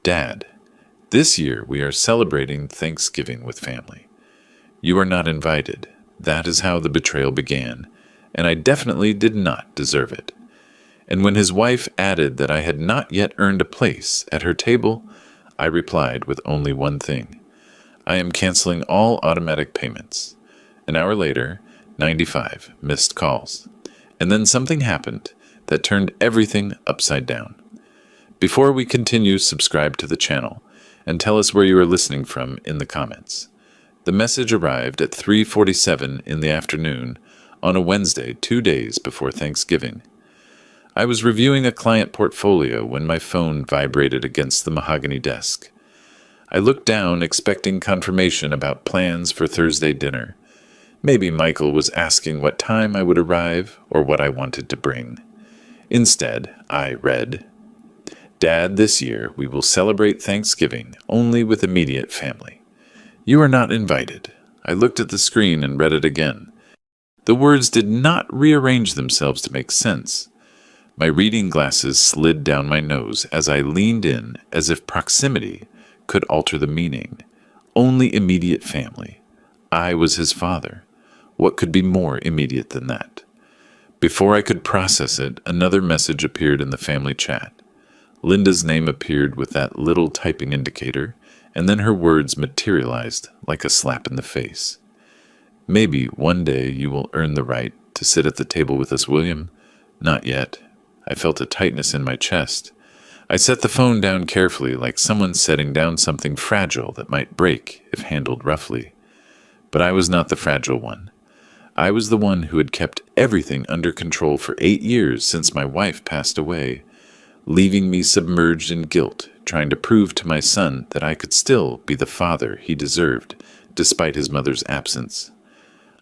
Dad, this year we are celebrating Thanksgiving with family. You are not invited. That is how the betrayal began, and I definitely did not deserve it. And when his wife added that I had not yet earned a place at her table, I replied with only one thing. I am canceling all automatic payments. An hour later, 95 missed calls. And then something happened that turned everything upside down. Before we continue, subscribe to the channel and tell us where you are listening from in the comments. The message arrived at 3:47 in the afternoon on a Wednesday, 2 days before Thanksgiving. I was reviewing a client portfolio when my phone vibrated against the mahogany desk. I looked down, expecting confirmation about plans for Thursday dinner. Maybe Michael was asking what time I would arrive or what I wanted to bring. Instead, I read, Dad, this year we will celebrate Thanksgiving only with immediate family. You are not invited. I looked at the screen and read it again. The words did not rearrange themselves to make sense. My reading glasses slid down my nose as I leaned in as if proximity could alter the meaning. Only immediate family. I was his father. What could be more immediate than that? Before I could process it, another message appeared in the family chat. Linda's name appeared with that little typing indicator, and then her words materialized like a slap in the face. Maybe one day you will earn the right to sit at the table with us, William. Not yet. I felt a tightness in my chest. I set the phone down carefully, like someone setting down something fragile that might break if handled roughly. But I was not the fragile one. I was the one who had kept everything under control for 8 years since my wife passed away, leaving me submerged in guilt, trying to prove to my son that I could still be the father he deserved, despite his mother's absence.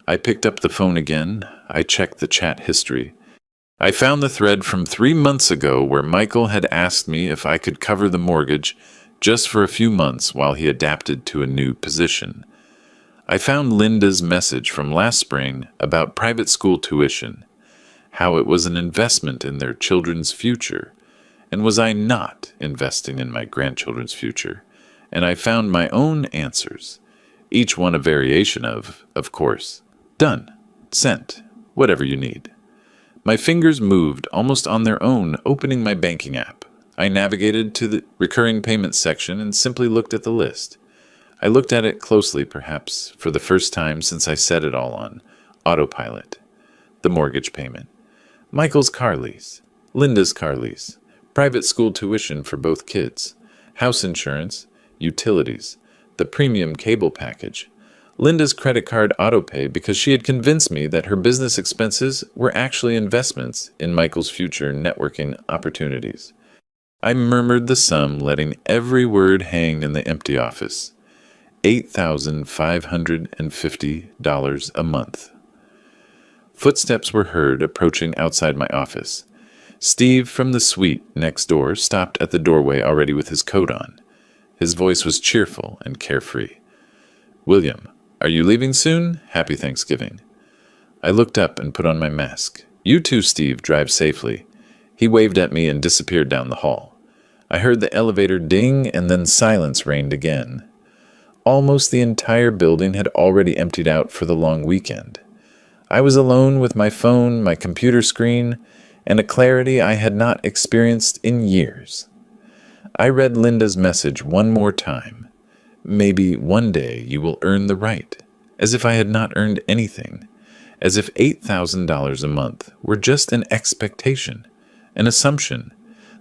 I picked up the phone again. I checked the chat history. I found the thread from 3 months ago where Michael had asked me if I could cover the mortgage just for a few months while he adapted to a new position. I found Linda's message from last spring about private school tuition, how it was an investment in their children's future, and was I not investing in my grandchildren's future? And I found my own answers, each one a variation of course. Done. Sent. Whatever you need. My fingers moved almost on their own, opening my banking app. I navigated to the recurring payments section and simply looked at the list. I looked at it closely, perhaps for the first time since I set it all on autopilot. The mortgage payment, Michael's car lease, Linda's car lease, private school tuition for both kids, house insurance, utilities, the premium cable package, Linda's credit card autopay because she had convinced me that her business expenses were actually investments in Michael's future networking opportunities. I murmured the sum, letting every word hang in the empty office. $8,550 a month. Footsteps were heard approaching outside my office. Steve from the suite next door stopped at the doorway already with his coat on. His voice was cheerful and carefree. William, are you leaving soon? Happy Thanksgiving. I looked up and put on my mask. You too, Steve, drive safely. He waved at me and disappeared down the hall. I heard the elevator ding and then silence reigned again. Almost the entire building had already emptied out for the long weekend. I was alone with my phone, my computer screen, and a clarity I had not experienced in years. I read Linda's message one more time. Maybe one day you will earn the right, as if I had not earned anything, as if $8,000 a month were just an expectation, an assumption,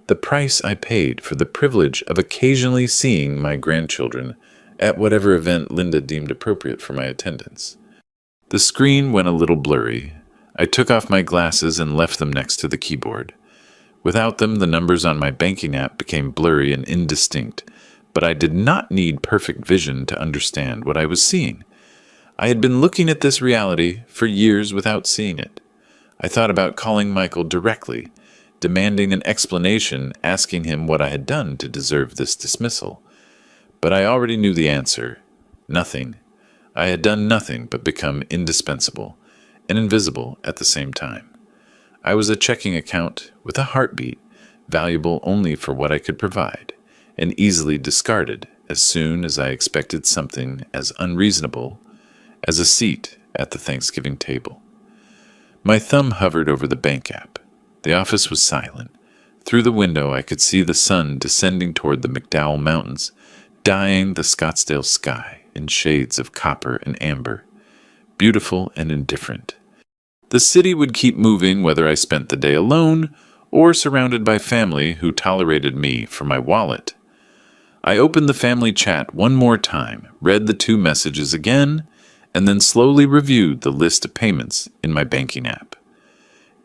the price I paid for the privilege of occasionally seeing my grandchildren at whatever event Linda deemed appropriate for my attendance. The screen went a little blurry. I took off my glasses and left them next to the keyboard. Without them, the numbers on my banking app became blurry and indistinct, but I did not need perfect vision to understand what I was seeing. I had been looking at this reality for years without seeing it. I thought about calling Michael directly, demanding an explanation, asking him what I had done to deserve this dismissal. But I already knew the answer. Nothing. I had done nothing but become indispensable and invisible at the same time. I was a checking account with a heartbeat, valuable only for what I could provide, and easily discarded as soon as I expected something as unreasonable as a seat at the Thanksgiving table. My thumb hovered over the bank app. The office was silent. Through the window, I could see the sun descending toward the McDowell Mountains, dyeing the Scottsdale sky in shades of copper and amber, beautiful and indifferent. The city would keep moving whether I spent the day alone or surrounded by family who tolerated me for my wallet. I opened the family chat one more time, read the 2 messages again, and then slowly reviewed the list of payments in my banking app.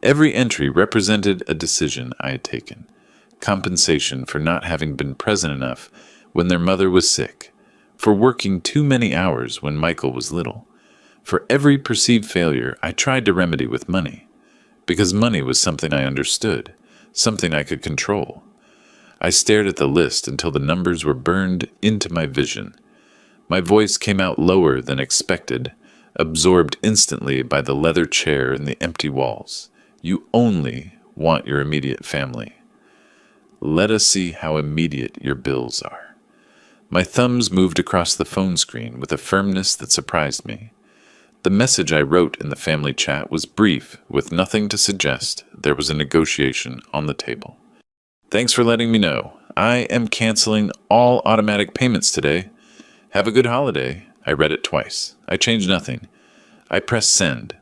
Every entry represented a decision I had taken: compensation for not having been present enough when their mother was sick, for working too many hours when Michael was little. For every perceived failure, I tried to remedy with money, because money was something I understood, something I could control. I stared at the list until the numbers were burned into my vision. My voice came out lower than expected, absorbed instantly by the leather chair and the empty walls. You only want your immediate family. Let us see how immediate your bills are. My thumbs moved across the phone screen with a firmness that surprised me. The message I wrote in the family chat was brief, with nothing to suggest there was a negotiation on the table. Thanks for letting me know. I am canceling all automatic payments today. Have a good holiday. I read it twice. I changed nothing. I pressed send.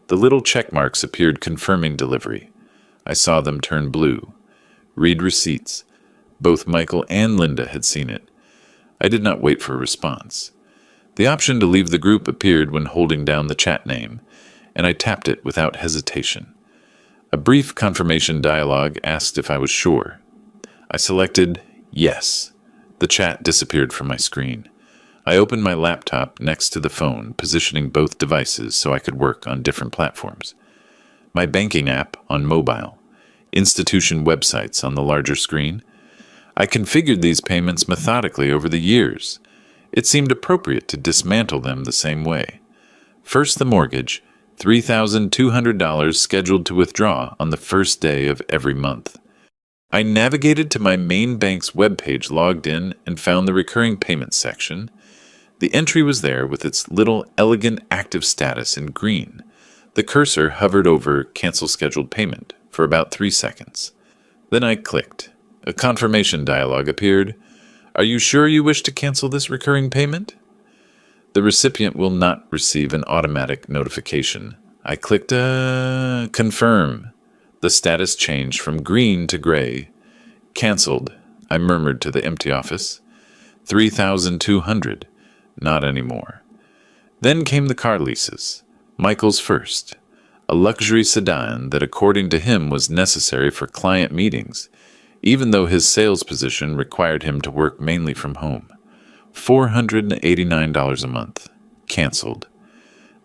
The little check marks appeared confirming delivery. I saw them turn blue. Read receipts. Both Michael and Linda had seen it. I did not wait for a response. The option to leave the group appeared when holding down the chat name, and I tapped it without hesitation. A brief confirmation dialogue asked if I was sure. I selected yes. The chat disappeared from my screen. I opened my laptop next to the phone, positioning both devices so I could work on different platforms. My banking app on mobile, institution websites on the larger screen. I configured these payments methodically over the years. It seemed appropriate to dismantle them the same way. First the mortgage, $3,200 scheduled to withdraw on the first day of every month. I navigated to my main bank's webpage, logged in, and found the recurring payments section. The entry was there with its little elegant active status in green. The cursor hovered over Cancel Scheduled Payment for about 3 seconds. Then I clicked. A confirmation dialog appeared. Are you sure you wish to cancel this recurring payment? The recipient will not receive an automatic notification. I clicked Confirm. The status changed from green to gray. Cancelled, I murmured to the empty office. 3,200. Not anymore. Then came the car leases. Michael's first. A luxury sedan that according to him was necessary for client meetings, even though his sales position required him to work mainly from home. $489 a month. Cancelled.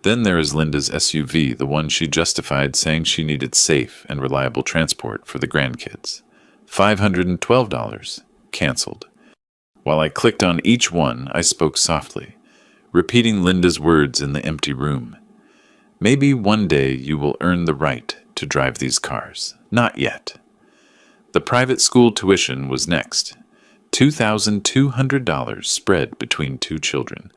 Then there is Linda's SUV, the one she justified saying she needed safe and reliable transport for the grandkids. $512. Cancelled. While I clicked on each one, I spoke softly, repeating Linda's words in the empty room. Maybe one day you will earn the right to drive these cars. Not yet. The private school tuition was next. $2,200 spread between 2 children.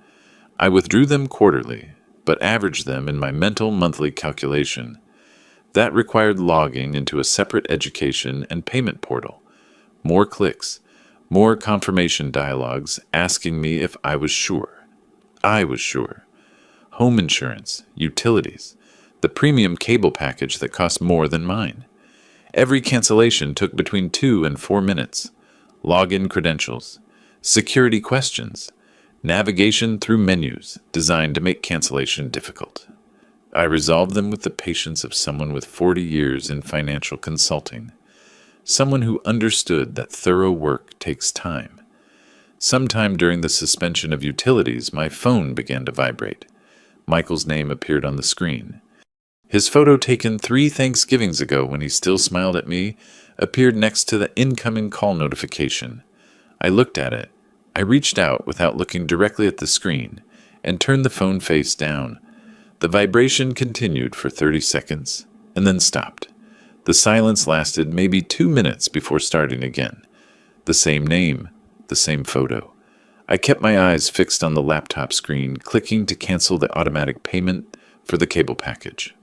I withdrew them quarterly, but averaged them in my mental monthly calculation. That required logging into a separate education and payment portal. More clicks. More confirmation dialogues asking me if I was sure. I was sure. Home insurance, utilities, the premium cable package that cost more than mine. Every cancellation took between 2 and 4 minutes. Login credentials, security questions, navigation through menus designed to make cancellation difficult. I resolved them with the patience of someone with 40 years in financial consulting. Someone who understood that thorough work takes time. Sometime during the suspension of utilities, my phone began to vibrate. Michael's name appeared on the screen. His photo taken 3 Thanksgivings ago when he still smiled at me appeared next to the incoming call notification. I looked at it. I reached out without looking directly at the screen and turned the phone face down. The vibration continued for 30 seconds and then stopped. The silence lasted maybe 2 minutes before starting again. The same name, the same photo. I kept my eyes fixed on the laptop screen, clicking to cancel the automatic payment for the cable package.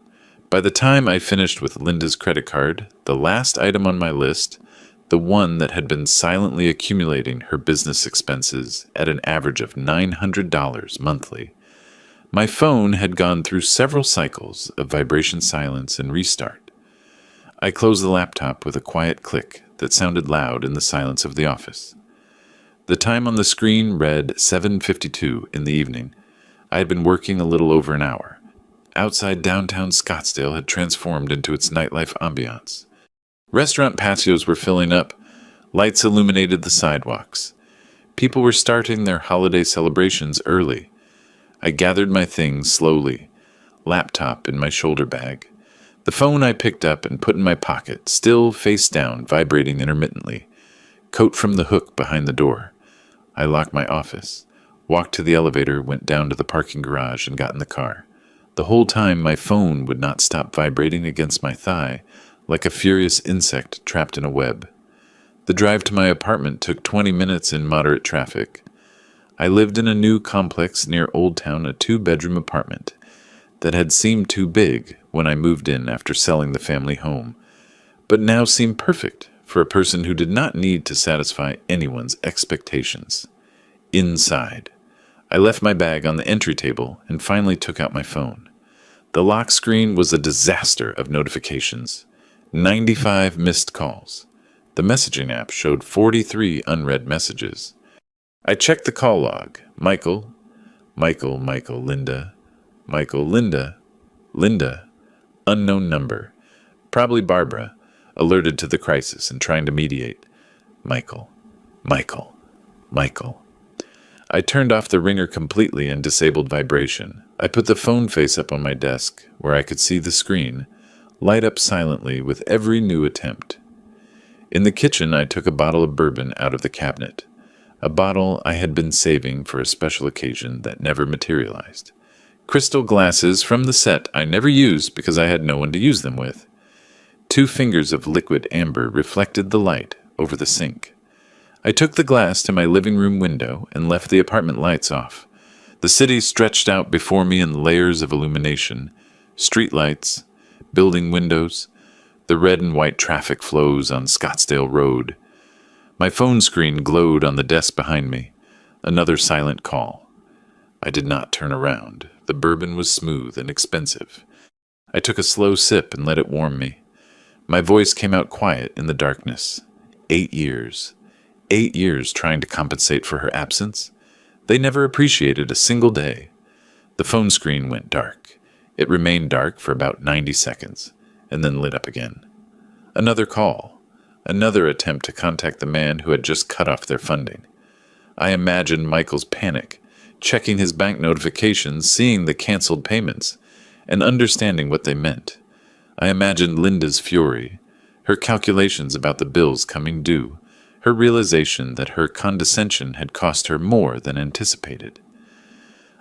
By the time I finished with Linda's credit card, the last item on my list, the one that had been silently accumulating her business expenses at an average of $900 monthly, my phone had gone through several cycles of vibration silence and restart. I closed the laptop with a quiet click that sounded loud in the silence of the office. The time on the screen read 7:52 in the evening. I had been working a little over an hour. Outside downtown Scottsdale had transformed into its nightlife ambiance. Restaurant patios were filling up. Lights illuminated the sidewalks. People were starting their holiday celebrations early. I gathered my things slowly, laptop in my shoulder bag. The phone I picked up and put in my pocket, still face down, vibrating intermittently. Coat from the hook behind the door. I locked my office, walked to the elevator, went down to the parking garage, and got in the car. The whole time my phone would not stop vibrating against my thigh, like a furious insect trapped in a web. The drive to my apartment took 20 minutes in moderate traffic. I lived in a new complex near Old Town, a 2-bedroom apartment that had seemed too big when I moved in after selling the family home, but now seemed perfect for a person who did not need to satisfy anyone's expectations. Inside, I left my bag on the entry table and finally took out my phone. The lock screen was a disaster of notifications. 95 missed calls. The messaging app showed 43 unread messages. I checked the call log. Michael, Linda, Linda, unknown number. Probably Barbara, alerted to the crisis and trying to mediate. Michael. I turned off the ringer completely and disabled vibration. I put the phone face up on my desk, where I could see the screen light up silently with every new attempt. In the kitchen, I took a bottle of bourbon out of the cabinet, a bottle I had been saving for a special occasion that never materialized. Crystal glasses from the set I never used because I had no one to use them with. 2 fingers of liquid amber reflected the light over the sink. I took the glass to my living room window and left the apartment lights off. The city stretched out before me in layers of illumination, street lights, building windows, the red and white traffic flows on Scottsdale Road. My phone screen glowed on the desk behind me. Another silent call. I did not turn around. The bourbon was smooth and expensive. I took a slow sip and let it warm me. My voice came out quiet in the darkness. 8 years. 8 years trying to compensate for her absence. They never appreciated a single day. The phone screen went dark. It remained dark for about 90 seconds, and then lit up again. Another call. Another attempt to contact the man who had just cut off their funding. I imagined Michael's panic, checking his bank notifications, seeing the canceled payments, and understanding what they meant. I imagined Linda's fury, her calculations about the bills coming due, her realization that her condescension had cost her more than anticipated.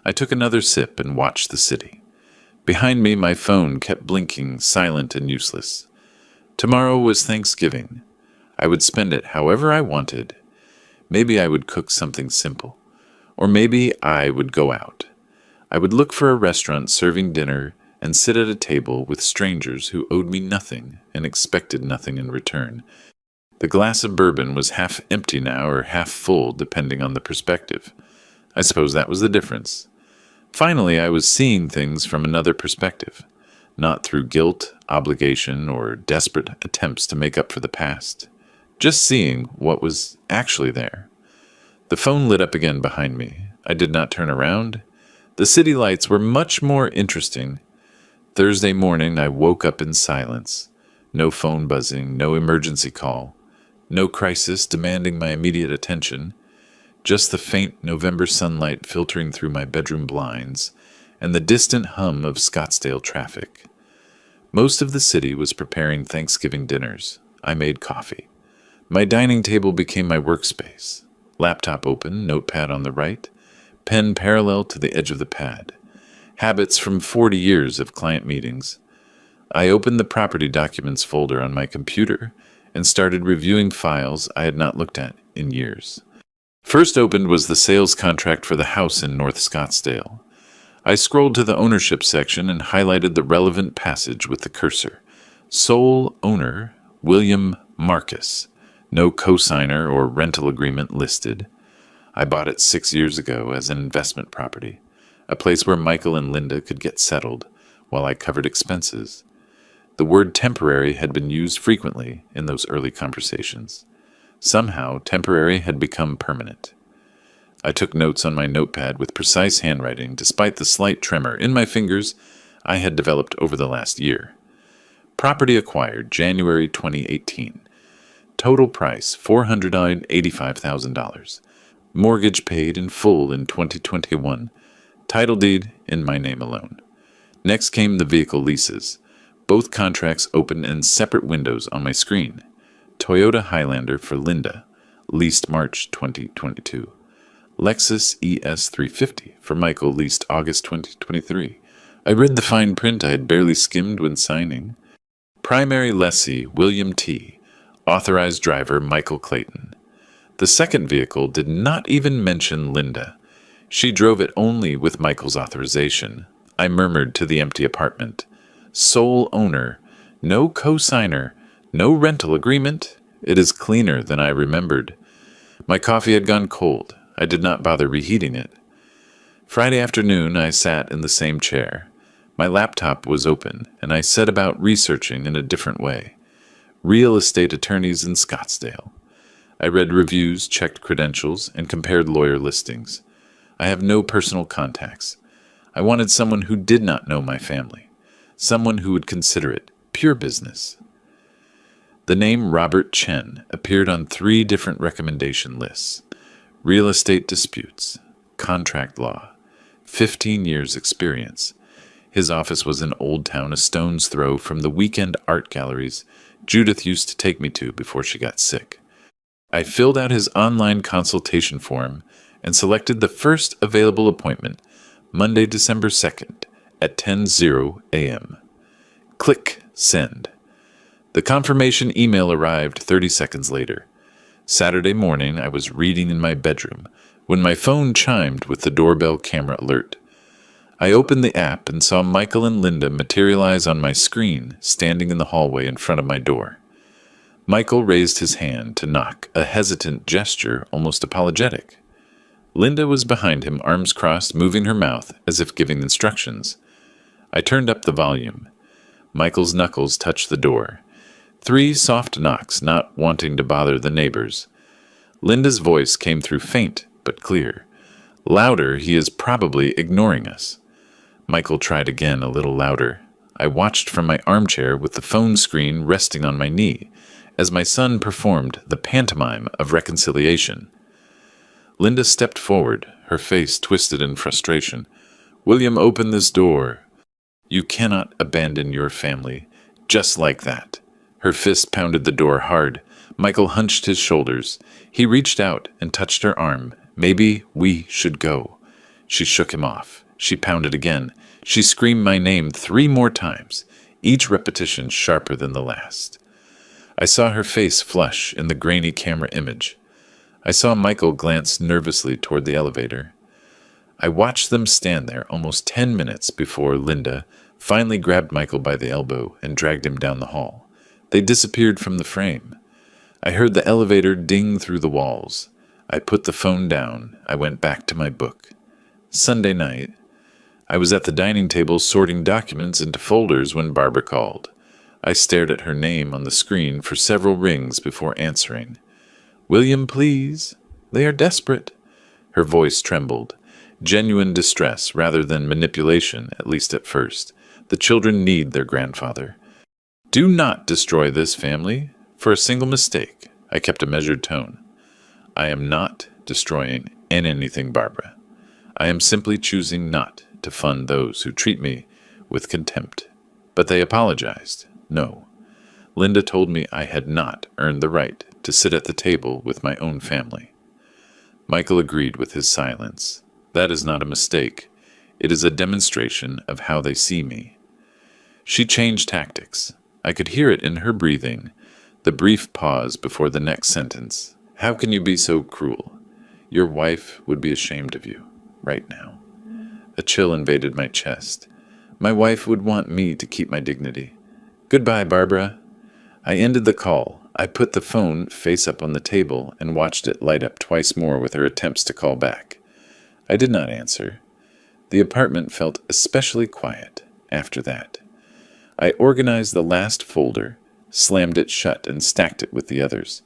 I took another sip and watched the city. Behind me, my phone kept blinking, silent and useless. Tomorrow was Thanksgiving. I would spend it however I wanted. Maybe I would cook something simple. Or maybe I would go out. I would look for a restaurant serving dinner and sit at a table with strangers who owed me nothing and expected nothing in return. The glass of bourbon was half empty now or half full, depending on the perspective. I suppose that was the difference. Finally, I was seeing things from another perspective, not through guilt, obligation, or desperate attempts to make up for the past. Just seeing what was actually there. The phone lit up again behind me. I did not turn around. The city lights were much more interesting. Thursday morning, I woke up in silence. No phone buzzing, no emergency call, no crisis demanding my immediate attention, just the faint November sunlight filtering through my bedroom blinds and the distant hum of Scottsdale traffic. Most of the city was preparing Thanksgiving dinners. I made coffee. My dining table became my workspace. Laptop open, notepad on the right, pen parallel to the edge of the pad. Habits from 40 years of client meetings. I opened the property documents folder on my computer and started reviewing files I had not looked at in years. First opened was the sales contract for the house in North Scottsdale. I scrolled to the ownership section and highlighted the relevant passage with the cursor. Sole owner, William Marcus. No cosigner or rental agreement listed. I bought it 6 years ago as an investment property, a place where Michael and Linda could get settled while I covered expenses. The word temporary had been used frequently in those early conversations. Somehow, temporary had become permanent. I took notes on my notepad with precise handwriting despite the slight tremor in my fingers I had developed over the last year. Property acquired January 2018. Total price $485,000. Mortgage paid in full in 2021. Title deed in my name alone. Next came the vehicle leases. Both contracts open in separate windows on my screen. Toyota Highlander for Linda, leased March 2022. Lexus ES350 for Michael, leased August 2023. I read the fine print I had barely skimmed when signing. Primary lessee William T. Authorized driver Michael Clayton. The second vehicle did not even mention Linda. She drove it only with Michael's authorization. I murmured to the empty apartment. Sole owner, no cosigner, no rental agreement. It is cleaner than I remembered. My coffee had gone cold. I did not bother reheating it. Friday afternoon, I sat in the same chair. My laptop was open, and I set about researching in a different way. Real estate attorneys in Scottsdale. I read reviews, checked credentials, and compared lawyer listings. I have no personal contacts. I wanted someone who did not know my family, someone who would consider it pure business. The name Robert Chen appeared on 3 different recommendation lists. Real estate disputes, contract law, 15 years experience. His office was in Old Town, a stone's throw from the weekend art galleries Judith used to take me to before she got sick. I filled out his online consultation form and selected the first available appointment, Monday, December 2nd, at 10:00 a.m. Click Send. The confirmation email arrived 30 seconds later. Saturday morning, I was reading in my bedroom when my phone chimed with the doorbell camera alert. I opened the app and saw Michael and Linda materialize on my screen, standing in the hallway in front of my door. Michael raised his hand to knock, a hesitant gesture, almost apologetic. Linda was behind him, arms crossed, moving her mouth as if giving instructions. I turned up the volume. Michael's knuckles touched the door. 3 soft knocks, not wanting to bother the neighbors. Linda's voice came through faint but clear. Louder, he is probably ignoring us. Michael tried again, a little louder. I watched from my armchair with the phone screen resting on my knee as my son performed the pantomime of reconciliation. Linda stepped forward, her face twisted in frustration. William, open this door. You cannot abandon your family just like that. Her fist pounded the door hard. Michael hunched his shoulders. He reached out and touched her arm. Maybe we should go. She shook him off. She pounded again. She screamed my name 3 more times, each repetition sharper than the last. I saw her face flush in the grainy camera image. I saw Michael glance nervously toward the elevator. I watched them stand there almost 10 minutes before Linda finally grabbed Michael by the elbow and dragged him down the hall. They disappeared from the frame. I heard the elevator ding through the walls. I put the phone down. I went back to my book. Sunday night. I was at the dining table sorting documents into folders when Barbara called. I stared at her name on the screen for several rings before answering. William, please. They are desperate. Her voice trembled. Genuine distress rather than manipulation, at least at first. The children need their grandfather. Do not destroy this family for a single mistake. I kept a measured tone. I am not destroying anything, Barbara. I am simply choosing not to fund those who treat me with contempt. But they apologized. No. Linda told me I had not earned the right to sit at the table with my own family. Michael agreed with his silence. That is not a mistake. It is a demonstration of how they see me. She changed tactics. I could hear it in her breathing, the brief pause before the next sentence. How can you be so cruel? Your wife would be ashamed of you, right now. A chill invaded my chest. My wife would want me to keep my dignity. Goodbye, Barbara. I ended the call. I put the phone face up on the table and watched it light up twice more with her attempts to call back. I did not answer. The apartment felt especially quiet after that. I organized the last folder, slammed it shut, and stacked it with the others.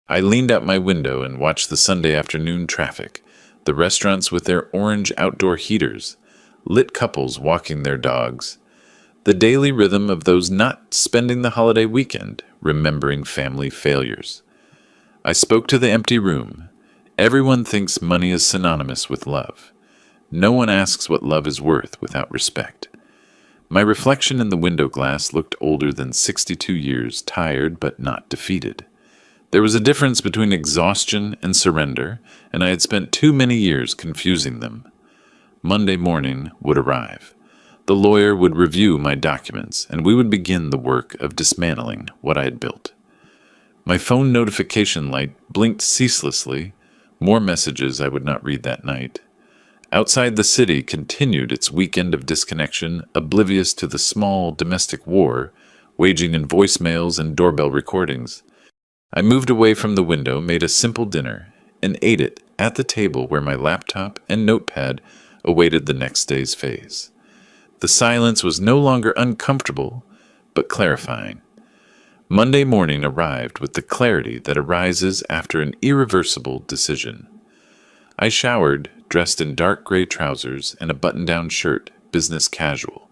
I leaned out my window and watched the Sunday afternoon traffic, the restaurants with their orange outdoor heaters, lit couples walking their dogs, the daily rhythm of those not spending the holiday weekend remembering family failures. I spoke to the empty room. Everyone thinks money is synonymous with love. No one asks what love is worth without respect. My reflection in the window glass looked older than 62 years, tired but not defeated. There was a difference between exhaustion and surrender, and I had spent too many years confusing them. Monday morning would arrive. The lawyer would review my documents, and we would begin the work of dismantling what I had built. My phone notification light blinked ceaselessly, more messages I would not read that night. Outside the city continued its weekend of disconnection, oblivious to the small domestic war, waging in voicemails and doorbell recordings. I moved away from the window, made a simple dinner, and ate it at the table where my laptop and notepad awaited the next day's phase. The silence was no longer uncomfortable, but clarifying. Monday morning arrived with the clarity that arises after an irreversible decision. I showered, dressed in dark gray trousers and a button-down shirt, business casual,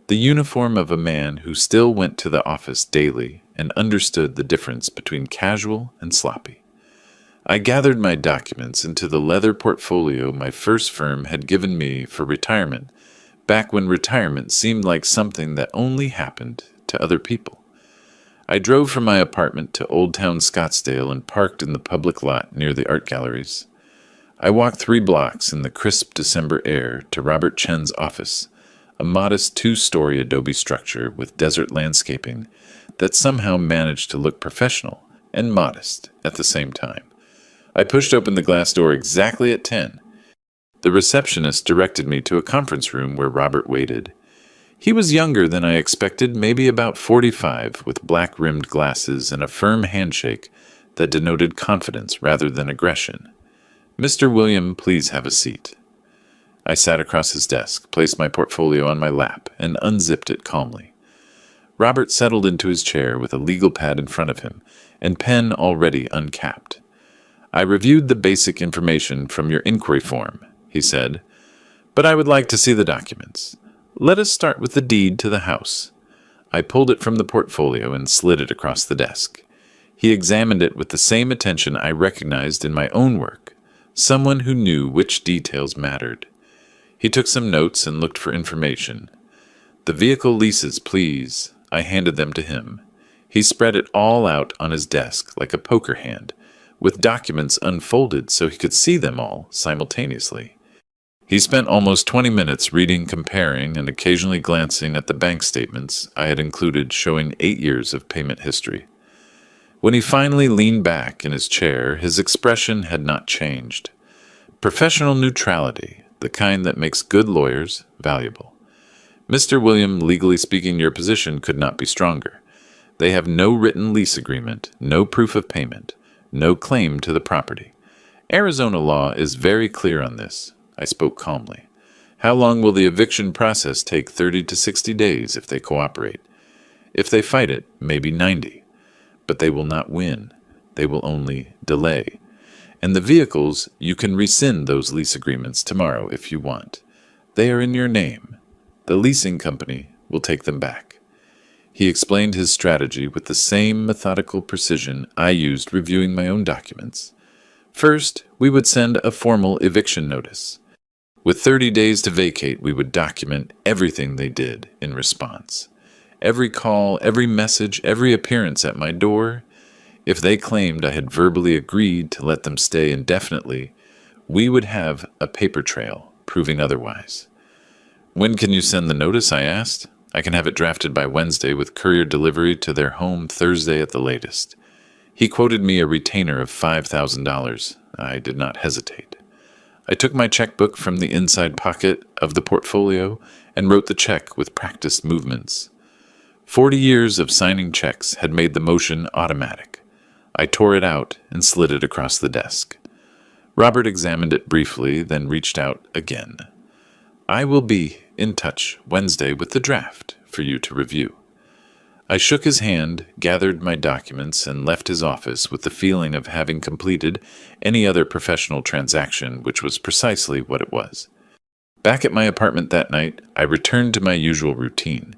the uniform of a man who still went to the office daily and understood the difference between casual and sloppy. I gathered my documents into the leather portfolio my first firm had given me for retirement, back when retirement seemed like something that only happened to other people. I drove from my apartment to Old Town Scottsdale and parked in the public lot near the art galleries. I walked 3 blocks in the crisp December air to Robert Chen's office, a modest 2-story adobe structure with desert landscaping that somehow managed to look professional and modest at the same time. I pushed open the glass door exactly at 10. The receptionist directed me to a conference room where Robert waited. He was younger than I expected, maybe about 45, with black-rimmed glasses and a firm handshake that denoted confidence rather than aggression. "Mr. William, please have a seat." I sat across his desk, placed my portfolio on my lap, and unzipped it calmly. Robert settled into his chair with a legal pad in front of him and pen already uncapped. "I reviewed the basic information from your inquiry form," he said, "but I would like to see the documents. Let us start with the deed to the house." I pulled it from the portfolio and slid it across the desk. He examined it with the same attention I recognized in my own work, someone who knew which details mattered. He took some notes and looked for information. "The vehicle leases, please." I handed them to him. He spread it all out on his desk like a poker hand, with documents unfolded so he could see them all simultaneously. He spent almost 20 minutes reading, comparing, and occasionally glancing at the bank statements I had included showing 8 years of payment history. When he finally leaned back in his chair, his expression had not changed. Professional neutrality, the kind that makes good lawyers valuable. "Mr. William, legally speaking, your position could not be stronger. They have no written lease agreement, no proof of payment, no claim to the property. Arizona law is very clear on this." I spoke calmly. "How long will the eviction process take? 30 to 60 days if they cooperate. If they fight it, maybe 90. But they will not win. They will only delay. And the vehicles, you can rescind those lease agreements tomorrow if you want. They are in your name. The leasing company will take them back." He explained his strategy with the same methodical precision I used reviewing my own documents. First, we would send a formal eviction notice. With 30 days to vacate, we would document everything they did in response. Every call, every message, every appearance at my door. If they claimed I had verbally agreed to let them stay indefinitely, we would have a paper trail proving otherwise. "When can you send the notice?" I asked. "I can have it drafted by Wednesday with courier delivery to their home Thursday at the latest." He quoted me a retainer of $5,000. I did not hesitate. I took my checkbook from the inside pocket of the portfolio and wrote the check with practiced movements. 40 years of signing checks had made the motion automatic. I tore it out and slid it across the desk. Robert examined it briefly, then reached out again. "I will be in touch Wednesday with the draft for you to review." I shook his hand, gathered my documents, and left his office with the feeling of having completed any other professional transaction, which was precisely what it was. Back at my apartment that night, I returned to my usual routine.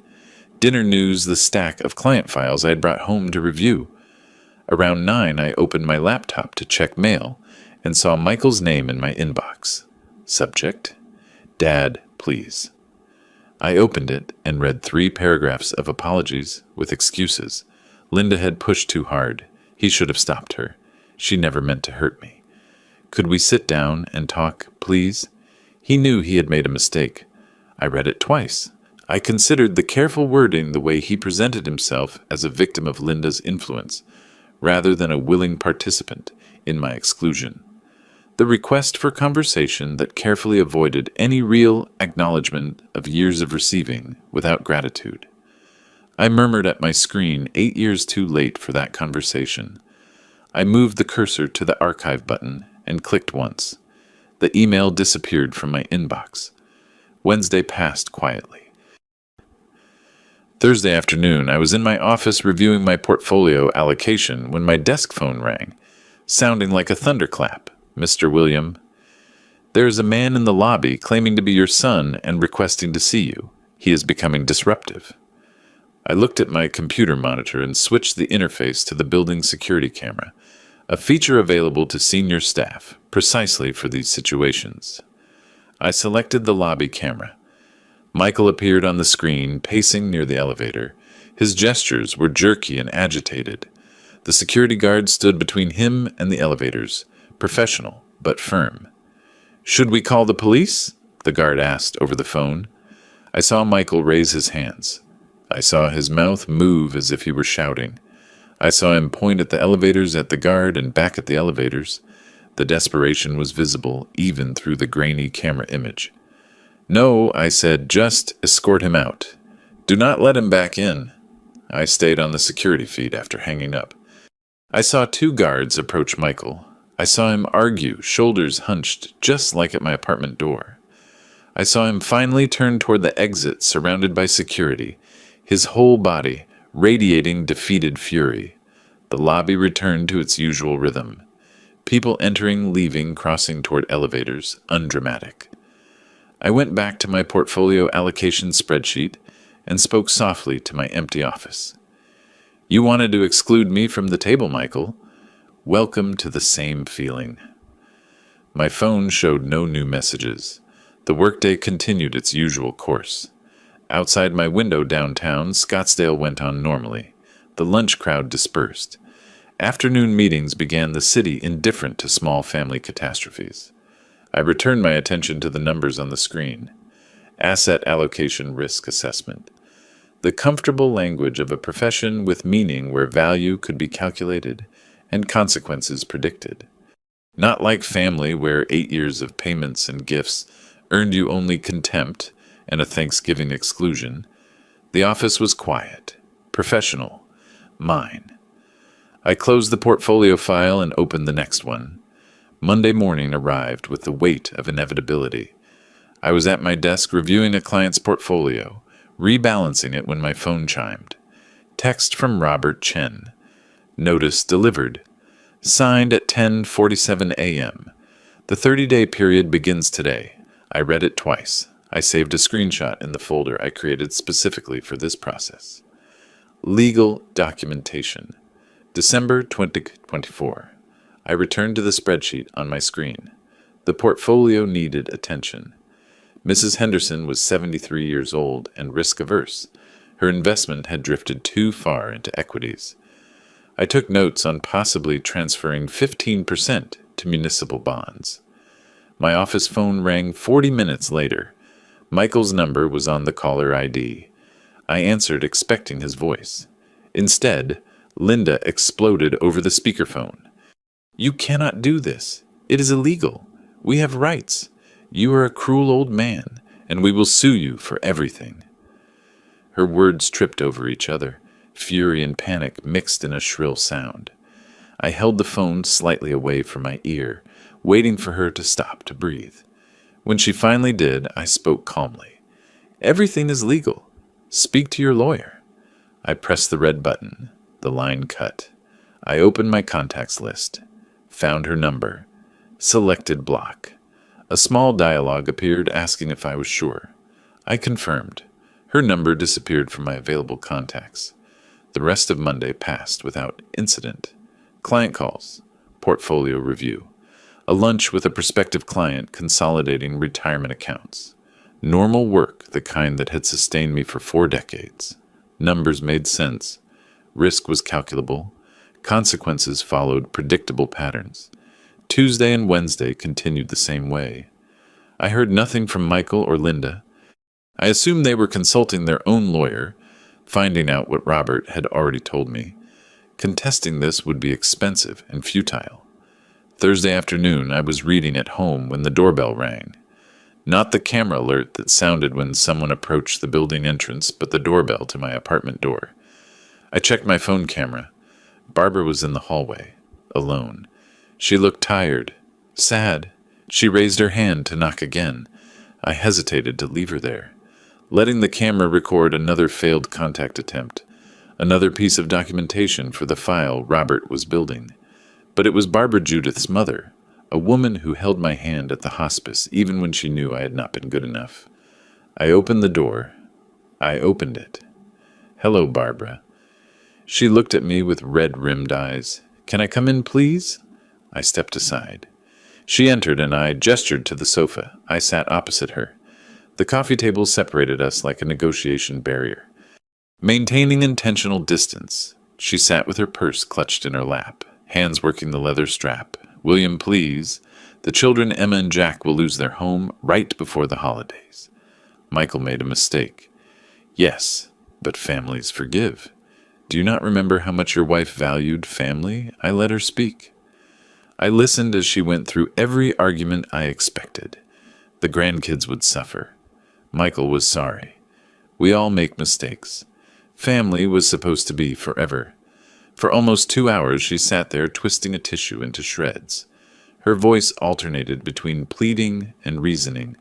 Dinner news the stack of client files I had brought home to review. Around 9, I opened my laptop to check mail and saw Michael's name in my inbox. Subject: Dad, please. I opened it and read 3 paragraphs of apologies with excuses. Linda had pushed too hard. He should have stopped her. She never meant to hurt me. Could we sit down and talk, please? He knew he had made a mistake. I read it twice. I considered the careful wording the way he presented himself as a victim of Linda's influence, rather than a willing participant in my exclusion. The request for conversation that carefully avoided any real acknowledgement of years of receiving without gratitude. I murmured at my screen 8 years too late for that conversation. I moved the cursor to the archive button and clicked once. The email disappeared from my inbox. Wednesday passed quietly. Thursday afternoon, I was in my office reviewing my portfolio allocation when my desk phone rang, sounding like a thunderclap. "Mr. William, there is a man in the lobby claiming to be your son and requesting to see you. He is becoming disruptive." I looked at my computer monitor and switched the interface to the building security camera, a feature available to senior staff precisely for these situations. I selected the lobby camera. Michael appeared on the screen, pacing near the elevator. His gestures were jerky and agitated. The security guard stood between him and the elevators, professional but firm. "Should we call the police?" the guard asked over the phone. I saw Michael raise his hands. I saw his mouth move as if he were shouting. I saw him point at the elevators, at the guard, and back at the elevators. The desperation was visible even through the grainy camera image. "No," I said, "just escort him out. Do not let him back in." I stayed on the security feed after hanging up. I saw 2 guards approach Michael. I saw him argue, shoulders hunched, just like at my apartment door. I saw him finally turn toward the exit surrounded by security, his whole body radiating defeated fury. The lobby returned to its usual rhythm. People entering, leaving, crossing toward elevators, undramatic. I went back to my portfolio allocation spreadsheet and spoke softly to my empty office. "You wanted to exclude me from the table, Michael. Welcome to the same feeling." My phone showed no new messages. The workday continued its usual course. Outside my window downtown, Scottsdale went on normally. The lunch crowd dispersed. Afternoon meetings began the city indifferent to small family catastrophes. I returned my attention to the numbers on the screen. Asset allocation risk assessment. The comfortable language of a profession with meaning where value could be calculated and consequences predicted. Not like family where 8 years of payments and gifts earned you only contempt and a Thanksgiving exclusion. The office was quiet, professional, mine. I closed the portfolio file and opened the next one. Monday morning arrived with the weight of inevitability. I was at my desk reviewing a client's portfolio, rebalancing it when my phone chimed. Text from Robert Chen. Notice delivered. Signed at 10:47 a.m. The 30-day period begins today. I read it twice. I saved a screenshot in the folder I created specifically for this process. Legal documentation. December 2024. I returned to the spreadsheet on my screen. The portfolio needed attention. Mrs. Henderson was 73 years old and risk-averse. Her investment had drifted too far into equities. I took notes on possibly transferring 15% to municipal bonds. My office phone rang 40 minutes later. Michael's number was on the caller ID. I answered, expecting his voice. Instead, Linda exploded over the speakerphone. "You cannot do this. It is illegal. We have rights. You are a cruel old man, and we will sue you for everything." Her words tripped over each other, fury and panic mixed in a shrill sound. I held the phone slightly away from my ear, waiting for her to stop to breathe. When she finally did, I spoke calmly. "Everything is legal. Speak to your lawyer." I pressed the red button. The line cut. I opened my contacts list, found her number, selected block. A small dialogue appeared asking if I was sure. I confirmed. Her number disappeared from my available contacts. The rest of Monday passed without incident. Client calls, portfolio review, a lunch with a prospective client consolidating retirement accounts. Normal work, the kind that had sustained me for 4 decades. Numbers made sense. Risk was calculable. Consequences followed predictable patterns. Tuesday and Wednesday continued the same way. I heard nothing from Michael or Linda. I assumed they were consulting their own lawyer, finding out what Robert had already told me. Contesting this would be expensive and futile. Thursday afternoon, I was reading at home when the doorbell rang. Not the camera alert that sounded when someone approached the building entrance, but the doorbell to my apartment door. I checked my phone camera. Barbara was in the hallway, alone. She looked tired, sad. She raised her hand to knock again. I hesitated to leave her there, letting the camera record another failed contact attempt, another piece of documentation for the file Robert was building. But it was Barbara Judith's mother, a woman who held my hand at the hospice even when she knew I had not been good enough. I opened the door. I opened it. "Hello, Barbara." She looked at me with red-rimmed eyes. "Can I come in, please?" I stepped aside. She entered, and I gestured to the sofa. I sat opposite her. The coffee table separated us like a negotiation barrier. Maintaining intentional distance, she sat with her purse clutched in her lap, hands working the leather strap. "William, please. The children, Emma and Jack, will lose their home right before the holidays." Michael made a mistake. "Yes, but families forgive. Do you not remember how much your wife valued family?" I let her speak. I listened as she went through every argument I expected. The grandkids would suffer. Michael was sorry. We all make mistakes. Family was supposed to be forever. For almost 2 hours she sat there twisting a tissue into shreds. Her voice alternated between pleading and reasoning.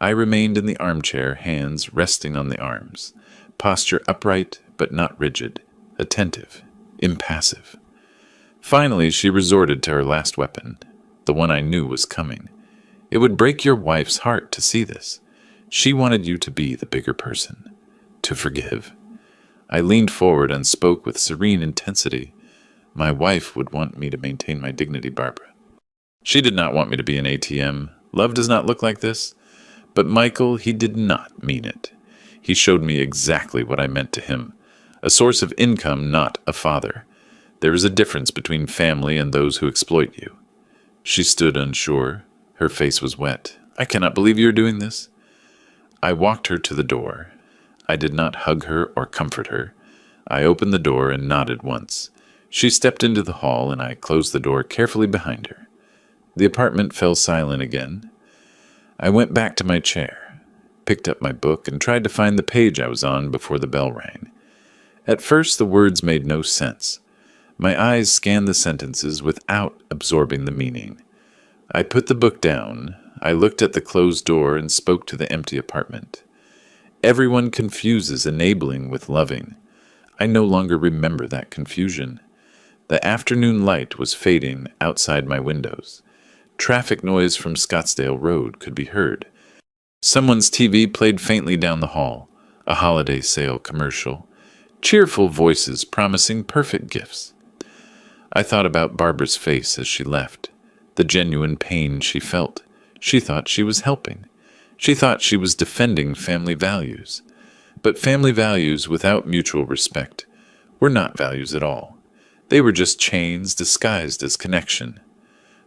I remained in the armchair, hands resting on the arms, posture upright but not rigid, attentive, impassive. Finally, she resorted to her last weapon, the one I knew was coming. It would break your wife's heart to see this. She wanted you to be the bigger person, to forgive. I leaned forward and spoke with serene intensity. My wife would want me to maintain my dignity, Barbara. She did not want me to be an ATM. Love does not look like this. But Michael, he did not mean it. He showed me exactly what I meant to him. A source of income, not a father. There is a difference between family and those who exploit you. She stood unsure. Her face was wet. "I cannot believe you are doing this." I walked her to the door. I did not hug her or comfort her. I opened the door and nodded once. She stepped into the hall, and I closed the door carefully behind her. The apartment fell silent again. I went back to my chair, picked up my book, and tried to find the page I was on before the bell rang. At first, the words made no sense. My eyes scanned the sentences without absorbing the meaning. I put the book down. I looked at the closed door and spoke to the empty apartment. Everyone confuses enabling with loving. I no longer remember that confusion. The afternoon light was fading outside my windows. Traffic noise from Scottsdale Road could be heard. Someone's TV played faintly down the hall, a holiday sale commercial. Cheerful voices promising perfect gifts. I thought about Barbara's face as she left, the genuine pain she felt. She thought she was helping. She thought she was defending family values. But family values without mutual respect were not values at all. They were just chains disguised as connection.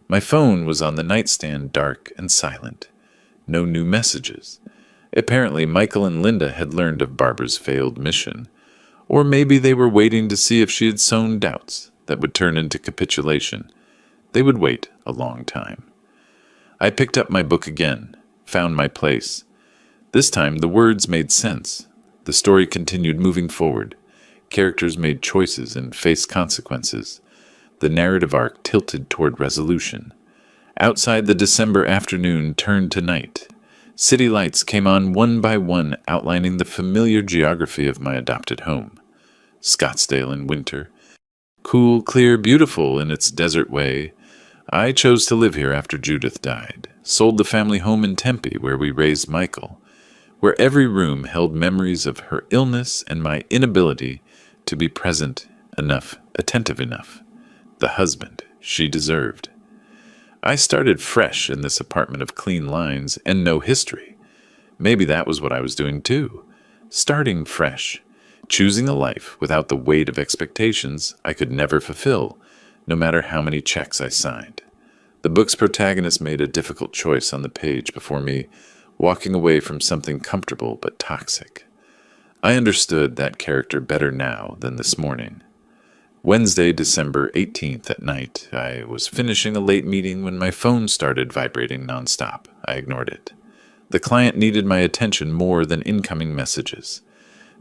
My phone was on the nightstand, dark and silent. No new messages. Apparently, Michael and Linda had learned of Barbara's failed mission. Or maybe they were waiting to see if she had sown doubts that would turn into capitulation. They would wait a long time. I picked up my book again, found my place. This time the words made sense. The story continued moving forward. Characters made choices and faced consequences. The narrative arc tilted toward resolution. Outside, the December afternoon turned to night. City lights came on one by one, outlining the familiar geography of my adopted home. Scottsdale in winter. Cool, clear, beautiful in its desert way. I chose to live here after Judith died. Sold the family home in Tempe where we raised Michael, where every room held memories of her illness and my inability to be present enough, attentive enough. The husband she deserved. I started fresh in this apartment of clean lines and no history. Maybe that was what I was doing too. Starting fresh. Choosing a life without the weight of expectations I could never fulfill, no matter how many checks I signed. The book's protagonist made a difficult choice on the page before me, walking away from something comfortable but toxic. I understood that character better now than this morning. Wednesday, December 18th at night, I was finishing a late meeting when my phone started vibrating nonstop. I ignored it. The client needed my attention more than incoming messages.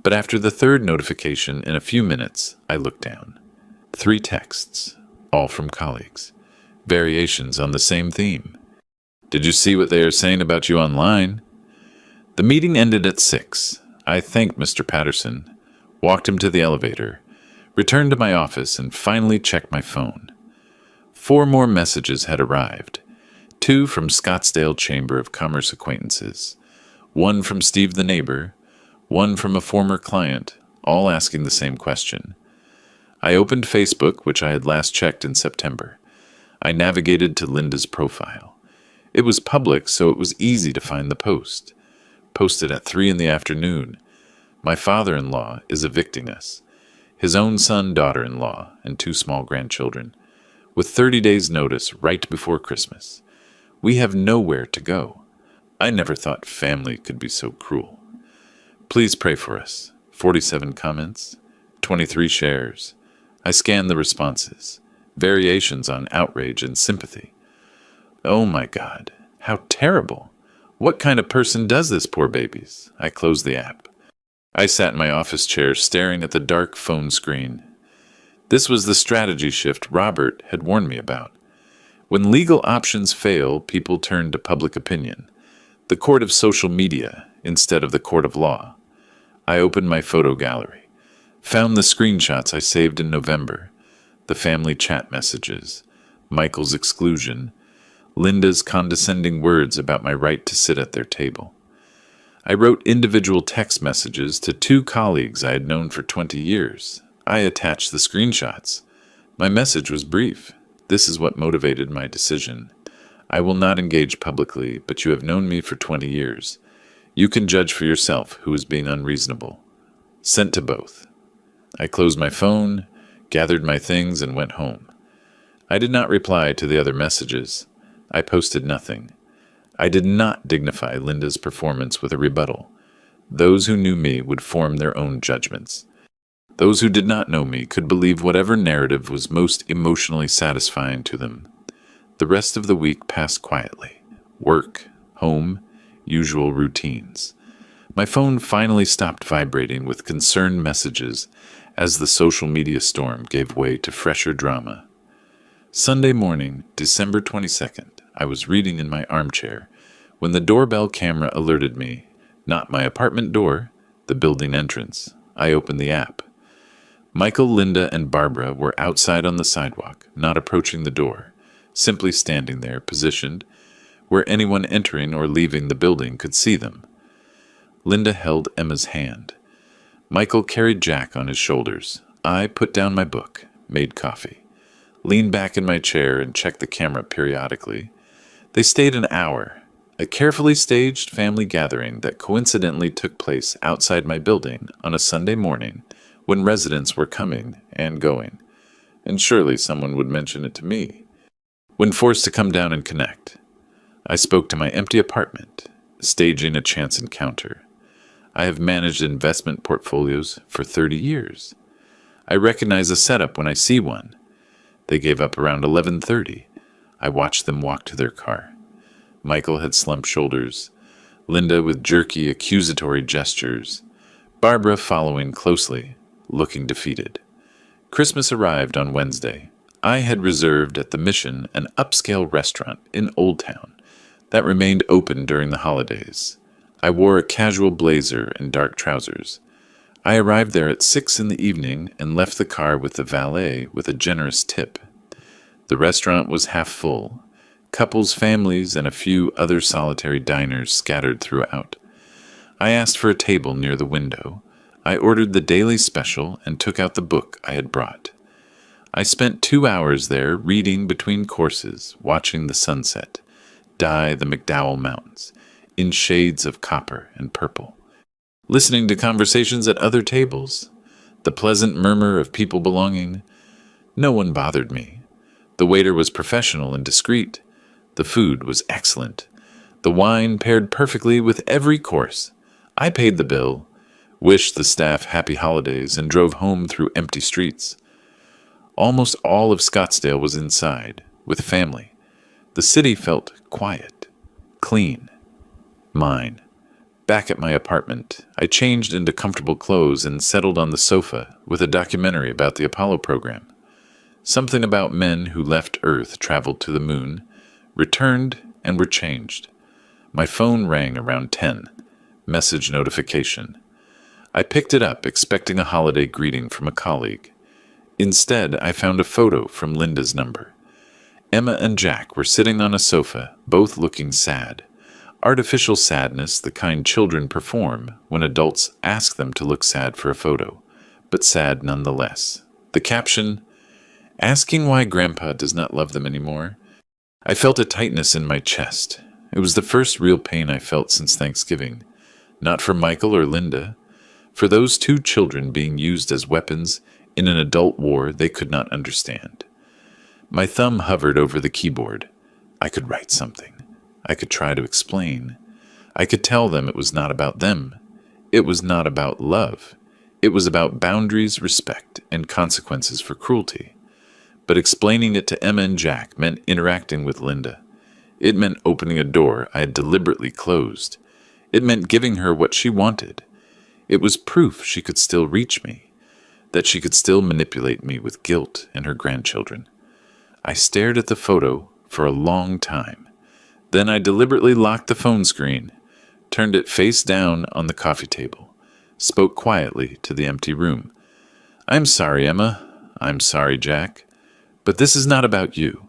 But after the third notification in a few minutes, I looked down. 3 texts, all from colleagues. Variations on the same theme. Did you see what they are saying about you online? The meeting ended at 6. I thanked Mr. Patterson, walked him to the elevator, returned to my office, and finally checked my phone. 4 more messages had arrived. 2 from Scottsdale Chamber of Commerce acquaintances. 1 from Steve the neighbor. 1 from a former client, all asking the same question. I opened Facebook, which I had last checked in September. I navigated to Linda's profile. It was public, so it was easy to find the post. Posted at 3 in the afternoon. My father-in-law is evicting us. His own son, daughter-in-law, and 2 small grandchildren. With 30 days' notice right before Christmas. We have nowhere to go. I never thought family could be so cruel. Please pray for us. 47 comments. 23 shares. I scanned the responses. Variations on outrage and sympathy. Oh my God, how terrible. What kind of person does this, poor babies? I closed the app. I sat in my office chair staring at the dark phone screen. This was the strategy shift Robert had warned me about. When legal options fail, people turn to public opinion, the court of social media instead of the court of law. I opened my photo gallery, found the screenshots I saved in November, the family chat messages, Michael's exclusion, Linda's condescending words about my right to sit at their table. I wrote individual text messages to 2 colleagues I had known for 20 years. I attached the screenshots. My message was brief. This is what motivated my decision. I will not engage publicly, but you have known me for 20 years. You can judge for yourself who is being unreasonable. Sent to both. I closed my phone, gathered my things, and went home. I did not reply to the other messages. I posted nothing. I did not dignify Linda's performance with a rebuttal. Those who knew me would form their own judgments. Those who did not know me could believe whatever narrative was most emotionally satisfying to them. The rest of the week passed quietly. Work, home, usual routines. My phone finally stopped vibrating with concerned messages as the social media storm gave way to fresher drama. Sunday morning, December 22nd, I was reading in my armchair when the doorbell camera alerted me, not my apartment door, the building entrance. I opened the app. Michael, Linda, and Barbara were outside on the sidewalk, not approaching the door, simply standing there, positioned, where anyone entering or leaving the building could see them. Linda held Emma's hand. Michael carried Jack on his shoulders. I put down my book, made coffee, leaned back in my chair and checked the camera periodically. They stayed an hour, a carefully staged family gathering that coincidentally took place outside my building on a Sunday morning when residents were coming and going, and surely someone would mention it to me. When forced to come down and connect, I spoke to my empty apartment, staging a chance encounter. I have managed investment portfolios for 30 years. I recognize a setup when I see one. They gave up around 11:30. I watched them walk to their car. Michael had slumped shoulders, Linda with jerky, accusatory gestures, Barbara following closely, looking defeated. Christmas arrived on Wednesday. I had reserved at the Mission an upscale restaurant in Old Town that remained open during the holidays. I wore a casual blazer and dark trousers. I arrived there at 6 in the evening and left the car with the valet with a generous tip. The restaurant was half full. Couples, families, and a few other solitary diners scattered throughout. I asked for a table near the window. I ordered the daily special and took out the book I had brought. I spent 2 hours there reading between courses, watching the sunset dye the McDowell Mountains in shades of copper and purple, listening to conversations at other tables, the pleasant murmur of people belonging. No one bothered me. The waiter was professional and discreet. The food was excellent. The wine paired perfectly with every course. I paid the bill, wished the staff happy holidays, and drove home through empty streets. Almost all of Scottsdale was inside, with family. The city felt quiet, clean, mine. Back at my apartment, I changed into comfortable clothes and settled on the sofa with a documentary about the Apollo program. Something about men who left Earth, traveled to the moon, returned, and were changed. My phone rang around 10. Message notification. I picked it up, expecting a holiday greeting from a colleague. Instead, I found a photo from Linda's number. Emma and Jack were sitting on a sofa, both looking sad. Artificial sadness, the kind children perform when adults ask them to look sad for a photo, but sad nonetheless. The caption, "Asking why Grandpa does not love them anymore." I felt a tightness in my chest. It was the first real pain I felt since Thanksgiving. Not for Michael or Linda. For those two children being used as weapons in an adult war they could not understand. My thumb hovered over the keyboard. I could write something. I could try to explain. I could tell them it was not about them. It was not about love. It was about boundaries, respect, and consequences for cruelty. But explaining it to Emma and Jack meant interacting with Linda. It meant opening a door I had deliberately closed. It meant giving her what she wanted. It was proof she could still reach me, that she could still manipulate me with guilt and her grandchildren. I stared at the photo for a long time. Then I deliberately locked the phone screen, turned it face down on the coffee table, spoke quietly to the empty room. "I'm sorry, Emma. I'm sorry, Jack. But this is not about you."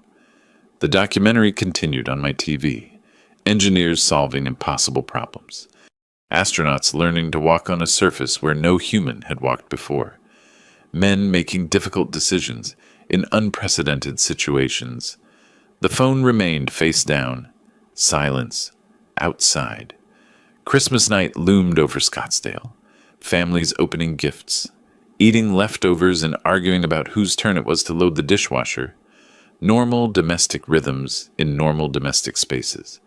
The documentary continued on my TV. Engineers solving impossible problems. Astronauts learning to walk on a surface where no human had walked before. Men making difficult decisions in unprecedented situations. The phone remained face down. Silence. Outside. Christmas night loomed over Scottsdale. Families opening gifts. Eating leftovers and arguing about whose turn it was to load the dishwasher. Normal domestic rhythms in normal domestic spaces.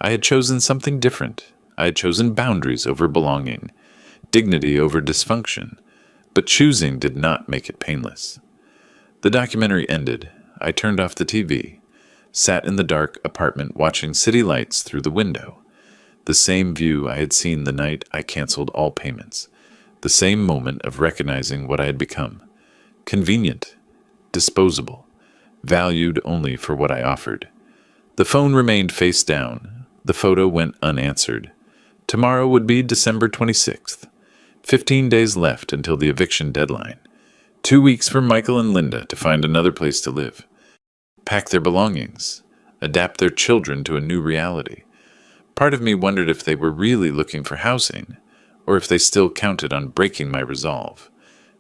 I had chosen something different. I had chosen boundaries over belonging, dignity over dysfunction, but choosing did not make it painless. The documentary ended. I turned off the TV, sat in the dark apartment watching city lights through the window. The same view I had seen the night I canceled all payments. The same moment of recognizing what I had become. Convenient, disposable, valued only for what I offered. The phone remained face down. The photo went unanswered. Tomorrow would be December 26th. 15 days left until the eviction deadline. 2 weeks for Michael and Linda to find another place to live. Pack their belongings. Adapt their children to a new reality. Part of me wondered if they were really looking for housing, or if they still counted on breaking my resolve,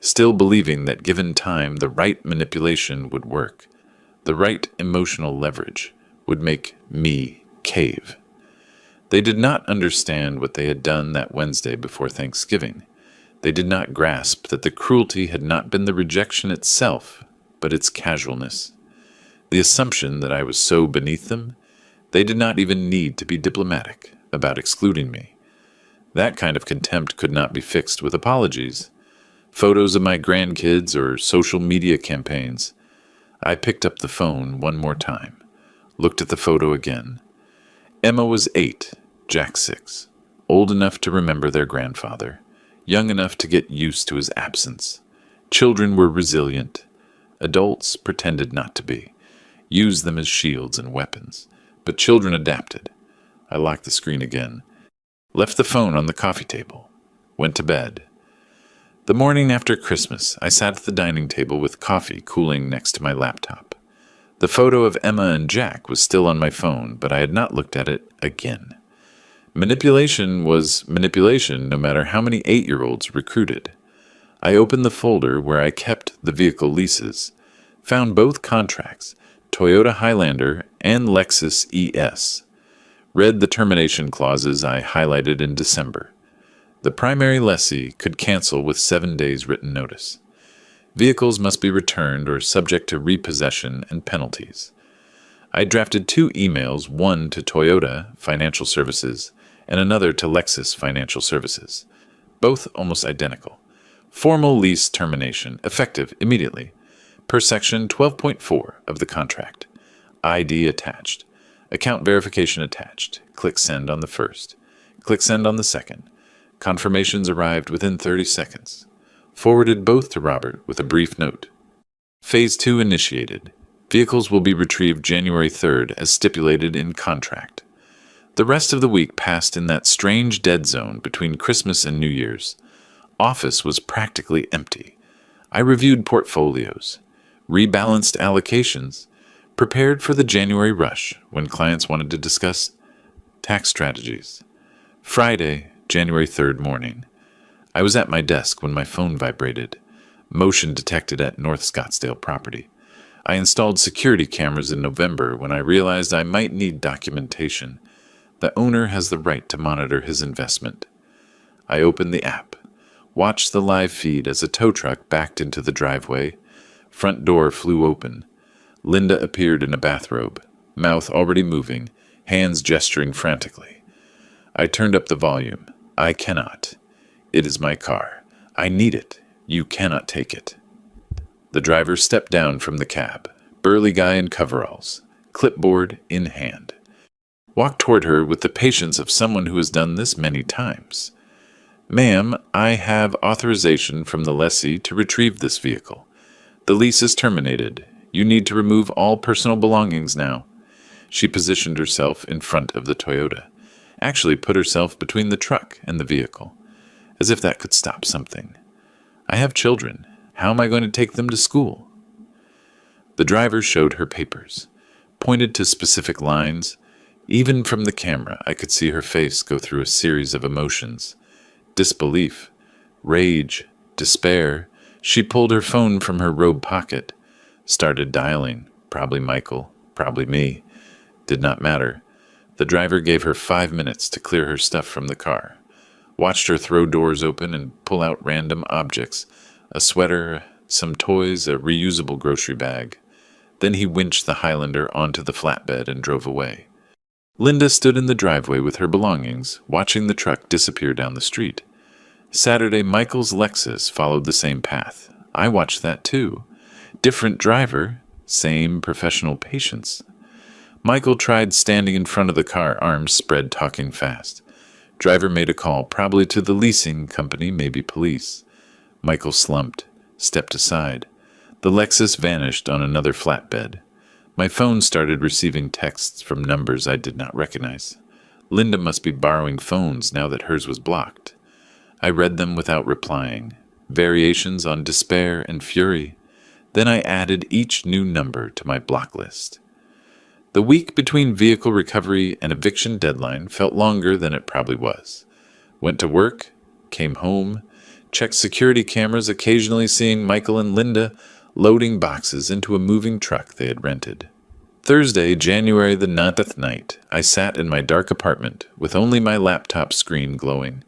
still believing that given time the right manipulation would work, the right emotional leverage would make me cave. They did not understand what they had done that Wednesday before Thanksgiving. They did not grasp that the cruelty had not been the rejection itself, but its casualness. The assumption that I was so beneath them, they did not even need to be diplomatic about excluding me. That kind of contempt could not be fixed with apologies, photos of my grandkids, or social media campaigns. I picked up the phone one more time, looked at the photo again. Emma was 8, Jack 6, old enough to remember their grandfather, young enough to get used to his absence. Children were resilient. Adults pretended not to be, used them as shields and weapons. But children adapted. I locked the screen again, left the phone on the coffee table, went to bed. The morning after Christmas, I sat at the dining table with coffee cooling next to my laptop. The photo of Emma and Jack was still on my phone, but I had not looked at it again. Manipulation was manipulation no matter how many 8-year-olds recruited. I opened the folder where I kept the vehicle leases, found both contracts, Toyota Highlander and Lexus ES. Read the termination clauses I highlighted in December. The primary lessee could cancel with 7 days written notice. Vehicles must be returned or subject to repossession and penalties. I drafted 2 emails, one to Toyota Financial Services and another to Lexus Financial Services, both almost identical. Formal lease termination, effective immediately, per section 12.4 of the contract. ID attached. Account verification attached. Click send on the first. Click send on the second. Confirmations arrived within 30 seconds. Forwarded both to Robert with a brief note. Phase 2 initiated. Vehicles will be retrieved January 3rd as stipulated in contract. The rest of the week passed in that strange dead zone between Christmas and New Year's. Office was practically empty. I reviewed portfolios, rebalanced allocations, prepared for the January rush when clients wanted to discuss tax strategies. Friday, January 3rd morning. I was at my desk when my phone vibrated. Motion detected at North Scottsdale property. I installed security cameras in November when I realized I might need documentation. The owner has the right to monitor his investment. I opened the app, watched the live feed as a tow truck backed into the driveway. Front door flew open. Linda appeared in a bathrobe, mouth already moving, hands gesturing frantically. I turned up the volume. I cannot. It is my car. I need it. You cannot take it. The driver stepped down from the cab, burly guy in coveralls, clipboard in hand. Walked toward her with the patience of someone who has done this many times. Ma'am, I have authorization from the lessee to retrieve this vehicle. The lease is terminated. You need to remove all personal belongings now. She positioned herself in front of the Toyota, actually put herself between the truck and the vehicle, as if that could stop something. I have children. How am I going to take them to school? The driver showed her papers, pointed to specific lines. Even from the camera, I could see her face go through a series of emotions. Disbelief, rage, despair. She pulled her phone from her robe pocket, started dialing. Probably Michael, probably me. Did not matter. The driver gave her 5 minutes to clear her stuff from the car. Watched her throw doors open and pull out random objects, a sweater, some toys, a reusable grocery bag. Then he winched the Highlander onto the flatbed and drove away. Linda stood in the driveway with her belongings, watching the truck disappear down the street. Saturday, Michael's Lexus followed the same path. I watched that too. Different driver, same professional patience. Michael tried standing in front of the car, arms spread, talking fast. Driver made a call, probably to the leasing company, maybe police. Michael slumped, stepped aside. The Lexus vanished on another flatbed. My phone started receiving texts from numbers I did not recognize. Linda must be borrowing phones now that hers was blocked. I read them without replying. Variations on despair and fury. Then I added each new number to my block list. The week between vehicle recovery and eviction deadline felt longer than it probably was. Went to work, came home, checked security cameras, occasionally seeing Michael and Linda loading boxes into a moving truck they had rented. Thursday, January the 9th night, I sat in my dark apartment with only my laptop screen glowing.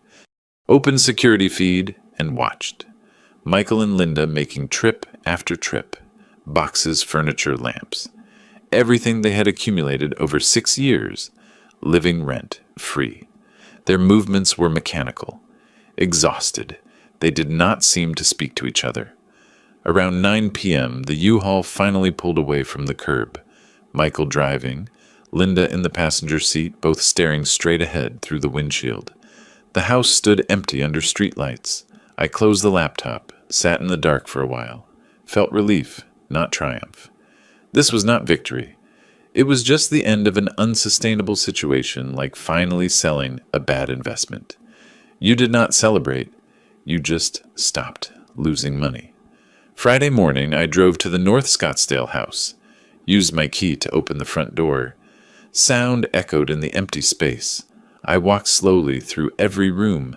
Opened security feed and watched. Michael and Linda making trip after trip. Boxes, furniture, lamps. Everything they had accumulated over 6 years, living rent free. Their movements were mechanical. Exhausted, they did not seem to speak to each other. Around 9 p.m., the U-Haul finally pulled away from the curb. Michael driving, Linda in the passenger seat, both staring straight ahead through the windshield. The house stood empty under streetlights. I closed the laptop, sat in the dark for a while. Felt relief, not triumph. This was not victory. It was just the end of an unsustainable situation, like finally selling a bad investment. You did not celebrate. You just stopped losing money. Friday morning, I drove to the North Scottsdale house, used my key to open the front door. Sound echoed in the empty space. I walked slowly through every room,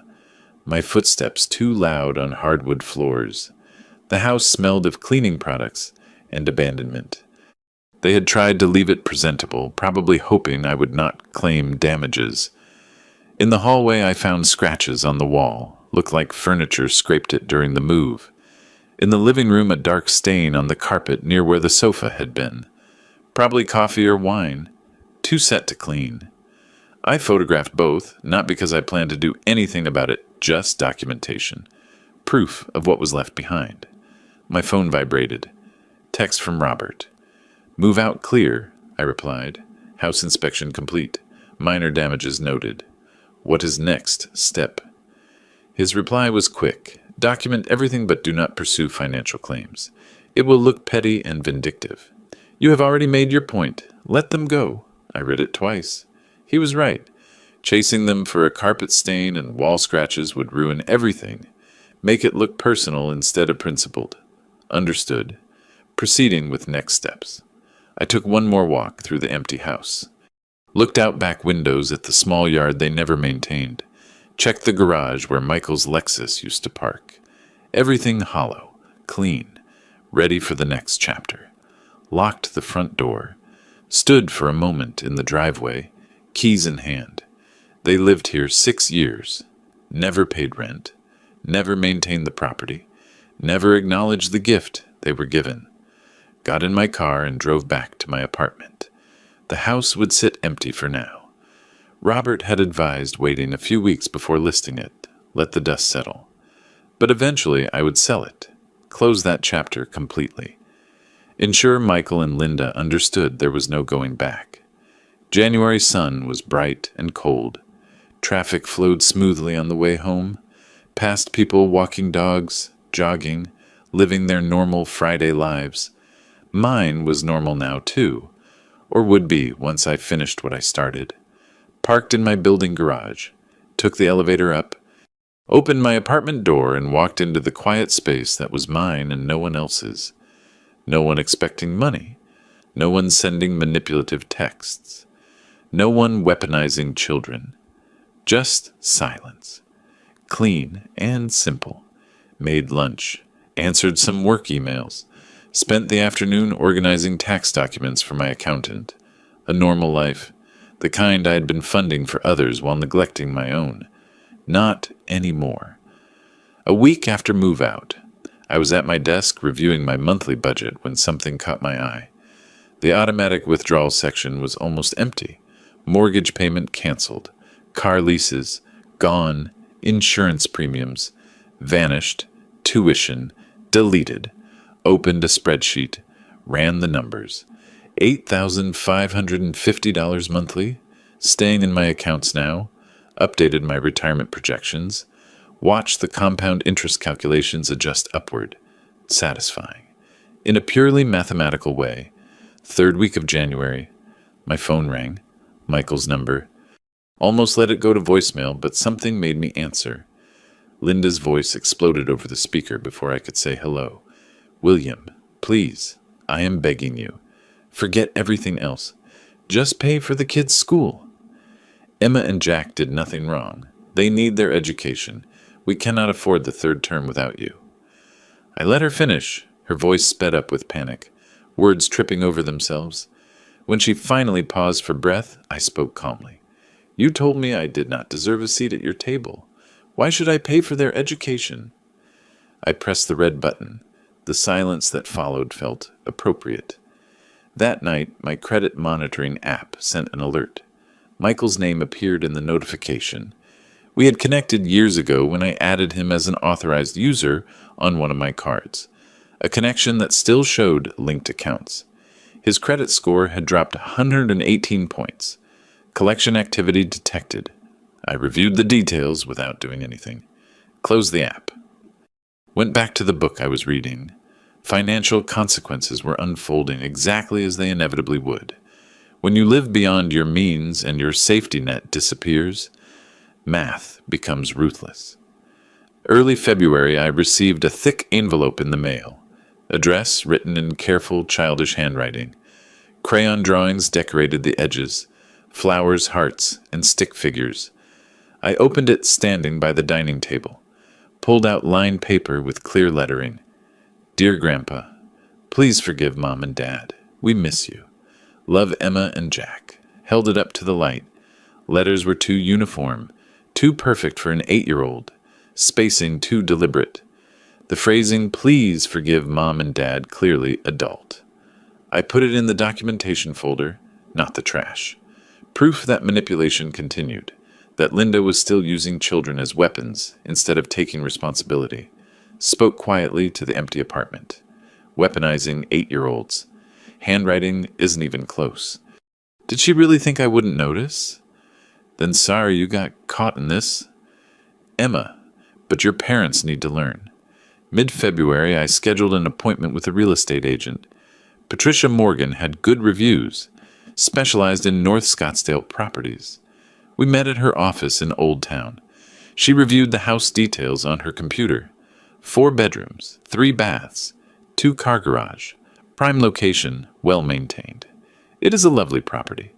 my footsteps too loud on hardwood floors. The house smelled of cleaning products and abandonment. They had tried to leave it presentable, probably hoping I would not claim damages. In the hallway, I found scratches on the wall, looked like furniture scraped it during the move. In the living room, a dark stain on the carpet near where the sofa had been. Probably coffee or wine, too set to clean. I photographed both, not because I planned to do anything about it, just documentation. Proof of what was left behind. My phone vibrated. Text from Robert. "Move out clear," I replied. "House inspection complete. Minor damages noted. What is next step?" His reply was quick. "Document everything but do not pursue financial claims. It will look petty and vindictive. You have already made your point. Let them go." I read it twice. He was right. Chasing them for a carpet stain and wall scratches would ruin everything. Make it look personal instead of principled. Understood. Proceeding with next steps. I took one more walk through the empty house. Looked out back windows at the small yard they never maintained. Checked the garage where Michael's Lexus used to park. Everything hollow, clean, ready for the next chapter. Locked the front door. Stood for a moment in the driveway, keys in hand. They lived here 6 years. Never paid rent. Never maintained the property. Never acknowledged the gift they were given. Got in my car and drove back to my apartment. The house would sit empty for now. Robert had advised waiting a few weeks before listing it, let the dust settle. But eventually I would sell it, close that chapter completely. Ensure Michael and Linda understood there was no going back. January sun was bright and cold. Traffic flowed smoothly on the way home, past people walking dogs, jogging, living their normal Friday lives. Mine was normal now too, or would be once I finished what I started. Parked in my building garage, took the elevator up, opened my apartment door and walked into the quiet space that was mine and no one else's. No one expecting money. No one sending manipulative texts. No one weaponizing children. Just silence. Clean and simple. Made lunch. Answered some work emails. Spent the afternoon organizing tax documents for my accountant. A normal life. The kind I had been funding for others while neglecting my own. Not anymore. A week after move-out, I was at my desk reviewing my monthly budget when something caught my eye. The automatic withdrawal section was almost empty. Mortgage payment canceled. Car leases gone. Insurance premiums vanished. Tuition deleted. Opened a spreadsheet. Ran the numbers. $8,550 monthly. Staying in my accounts now. Updated my retirement projections. Watched the compound interest calculations adjust upward. Satisfying. In a purely mathematical way. 3rd week of January. My phone rang. Michael's number. Almost let it go to voicemail, but something made me answer. Linda's voice exploded over the speaker before I could say hello. "William, please, I am begging you. Forget everything else. Just pay for the kids' school. Emma and Jack did nothing wrong. They need their education. We cannot afford the 3rd term without you." I let her finish, her voice sped up with panic, words tripping over themselves. When she finally paused for breath, I spoke calmly. "You told me I did not deserve a seat at your table. Why should I pay for their education?" I pressed the red button. The silence that followed felt appropriate. That night, my credit monitoring app sent an alert. Michael's name appeared in the notification. We had connected years ago when I added him as an authorized user on one of my cards, a connection that still showed linked accounts. His credit score had dropped 118 points. Collection activity detected. I reviewed the details without doing anything. Closed the app. Went back to the book I was reading. Financial consequences were unfolding exactly as they inevitably would. When you live beyond your means and your safety net disappears, math becomes ruthless. Early February, I received a thick envelope in the mail. Address written in careful, childish handwriting. Crayon drawings decorated the edges. Flowers, hearts, and stick figures. I opened it standing by the dining table. Pulled out lined paper with clear lettering. Dear Grandpa, please forgive Mom and Dad. We miss you. Love, Emma and Jack. Held it up to the light. Letters were too uniform, too perfect for an 8-year-old. Spacing too deliberate. The phrasing, please forgive Mom and Dad, clearly adult. I put it in the documentation folder, not the trash. Proof that manipulation continued, that Linda was still using children as weapons instead of taking responsibility. Spoke quietly to the empty apartment. Weaponizing 8-year-olds. Handwriting isn't even close. Did she really think I wouldn't notice? Then sorry you got caught in this. Emma, but your parents need to learn. Mid-February, I scheduled an appointment with a real estate agent. Patricia Morgan had good reviews, specialized in North Scottsdale properties. We met at her office in Old Town. She reviewed the house details on her computer. 4 bedrooms, 3 baths, 2-car garage, prime location, well maintained. It is a lovely property.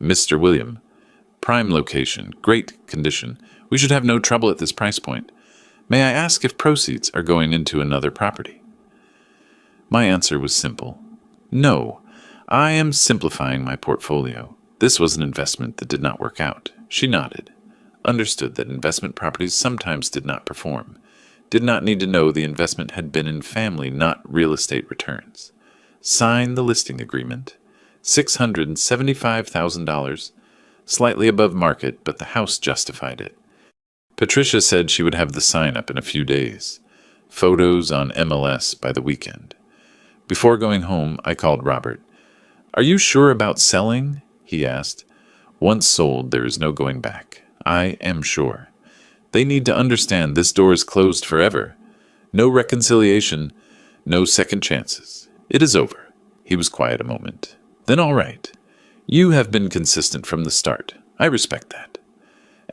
Mr. William, prime location, great condition. We should have no trouble at this price point. May I ask if proceeds are going into another property? My answer was simple. No, I am simplifying my portfolio. This was an investment that did not work out. She nodded. Understood that investment properties sometimes did not perform. Did not need to know the investment had been in family, not real estate returns. Signed the listing agreement. $675,000, slightly above market, but the house justified it. Patricia said she would have the sign up in a few days. Photos on MLS by the weekend. Before going home, I called Robert. Are you sure about selling? He asked. Once sold, there is no going back. I am sure. They need to understand this door is closed forever. No reconciliation, no second chances. It is over. He was quiet a moment. Then all right. You have been consistent from the start. I respect that.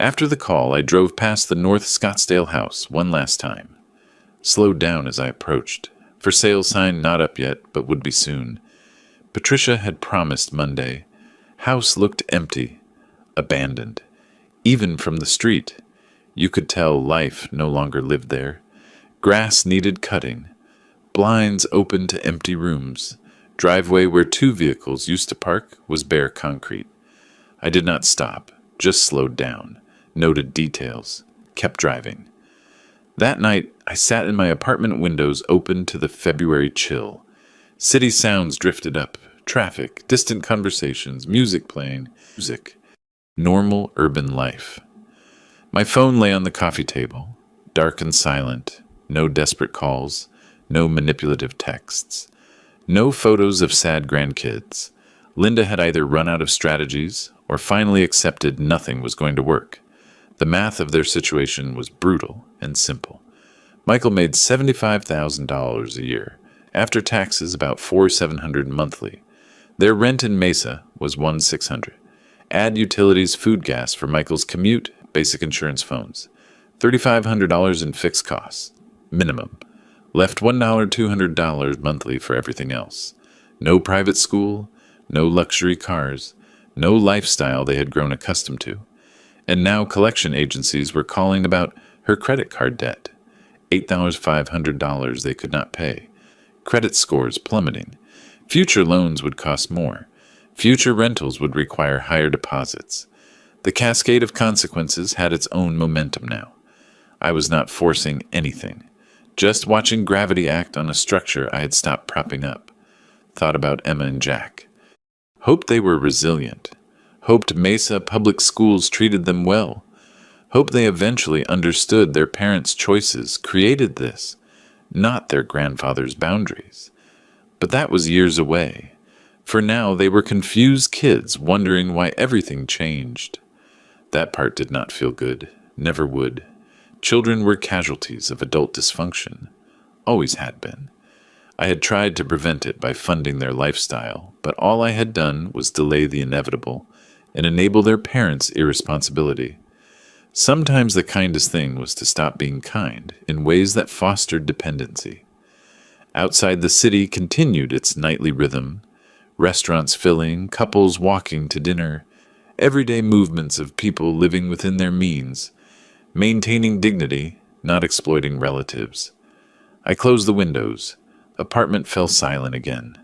After the call, I drove past the North Scottsdale house one last time. Slowed down as I approached. For sale sign not up yet, but would be soon. Patricia had promised Monday. House looked empty, abandoned. Even from the street, you could tell life no longer lived there. Grass needed cutting. Blinds open to empty rooms. Driveway where 2 vehicles used to park was bare concrete. I did not stop, just slowed down, noted details, kept driving. That night, I sat in my apartment windows open to the February chill. City sounds drifted up, traffic, distant conversations, music playing, normal urban life. My phone lay on the coffee table, dark and silent, no desperate calls, no manipulative texts, no photos of sad grandkids. Linda had either run out of strategies or finally accepted nothing was going to work. The math of their situation was brutal and simple. Michael made $75,000 a year. After taxes, about $4,700 monthly. Their rent in Mesa was $1,600. Add utilities, food, gas for Michael's commute, basic insurance, phones. $3,500 in fixed costs, minimum. Left $200 monthly for everything else. No private school, no luxury cars, no lifestyle they had grown accustomed to. And now collection agencies were calling about her credit card debt. $8,500 they could not pay. Credit scores plummeting. Future loans would cost more. Future rentals would require higher deposits. The cascade of consequences had its own momentum now. I was not forcing anything. Just watching gravity act on a structure I had stopped propping up. Thought about Emma and Jack. Hoped they were resilient. Hoped Mesa public schools treated them well. Hope they eventually understood their parents' choices created this, not their grandfather's boundaries. But that was years away. For now, they were confused kids wondering why everything changed. That part did not feel good, never would. Children were casualties of adult dysfunction, always had been. I had tried to prevent it by funding their lifestyle, but all I had done was delay the inevitable and enable their parents' irresponsibility. Sometimes the kindest thing was to stop being kind in ways that fostered dependency. Outside the city continued its nightly rhythm, restaurants filling, couples walking to dinner, everyday movements of people living within their means, maintaining dignity, not exploiting relatives. I closed the windows. Apartment fell silent again.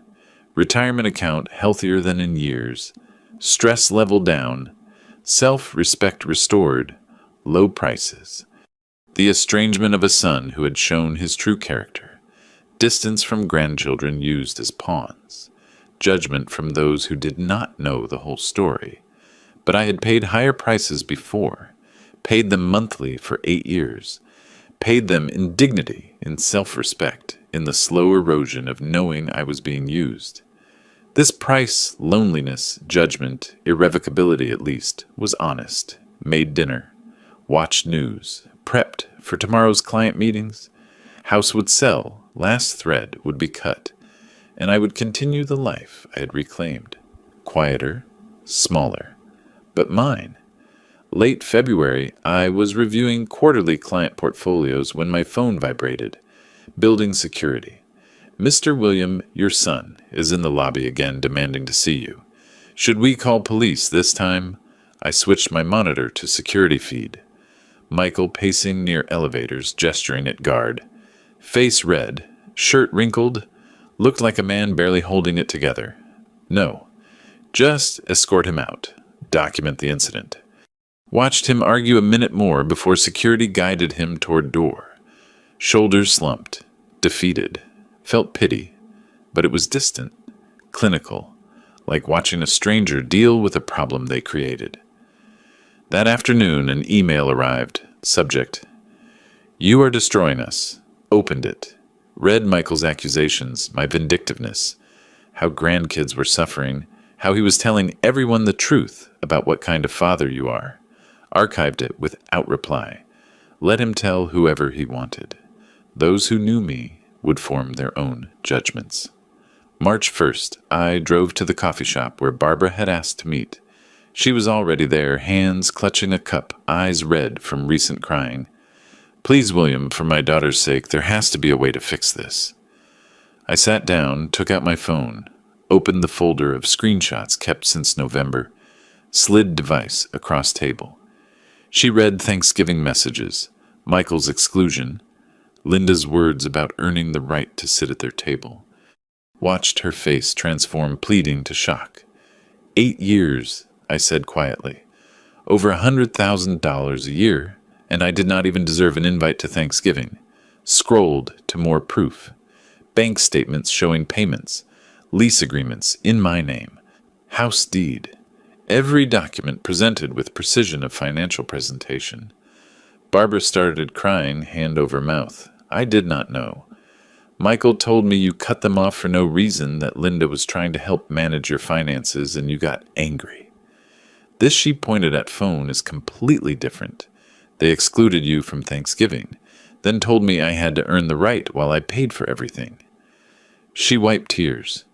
Retirement account healthier than in years. Stress level down. Self-respect restored. Low prices. The estrangement of a son who had shown his true character. Distance from grandchildren used as pawns. Judgment from those who did not know the whole story. But I had paid higher prices before. Paid them monthly for 8 years. Paid them in dignity, in self-respect, in the slow erosion of knowing I was being used. This price, loneliness, judgment, irrevocability at least, was honest. Made dinner. Watched news. Prepped for tomorrow's client meetings. House would sell. Last thread would be cut. And I would continue the life I had reclaimed. Quieter, smaller. But mine. Late February, I was reviewing quarterly client portfolios when my phone vibrated. Building security. Mr. William, your son, is in the lobby again demanding to see you. Should we call police this time? I switched my monitor to security feed. Michael pacing near elevators, gesturing at guard. Face red, shirt wrinkled, looked like a man barely holding it together. No. Just escort him out. Document the incident. Watched him argue a minute more before security guided him toward door. Shoulders slumped, defeated, felt pity, but it was distant, clinical, like watching a stranger deal with a problem they created. That afternoon, an email arrived. Subject: You are destroying us. Opened it. Read Michael's accusations, my vindictiveness, how grandkids were suffering, how he was telling everyone the truth about what kind of father you are. Archived it without reply. Let him tell whoever he wanted. Those who knew me would form their own judgments. March 1st, I drove to the coffee shop where Barbara had asked to meet. She was already there, hands clutching a cup, eyes red from recent crying. Please, William, for my daughter's sake, there has to be a way to fix this. I sat down, took out my phone, opened the folder of screenshots kept since November, slid device across table. She read Thanksgiving messages, Michael's exclusion, Linda's words about earning the right to sit at their table. Watched her face transform pleading to shock. 8 years, I said quietly. Over $100,000 a year, and I did not even deserve an invite to Thanksgiving. Scrolled to more proof. Bank statements showing payments. Lease agreements in my name. House deed. Every document presented with precision of financial presentation. Barbara started crying, hand over mouth. I did not know. Michael told me you cut them off for no reason, that Linda was trying to help manage your finances, and you got angry. This she pointed at phone is completely different. They excluded you from Thanksgiving, then told me I had to earn the right while I paid for everything. She wiped tears.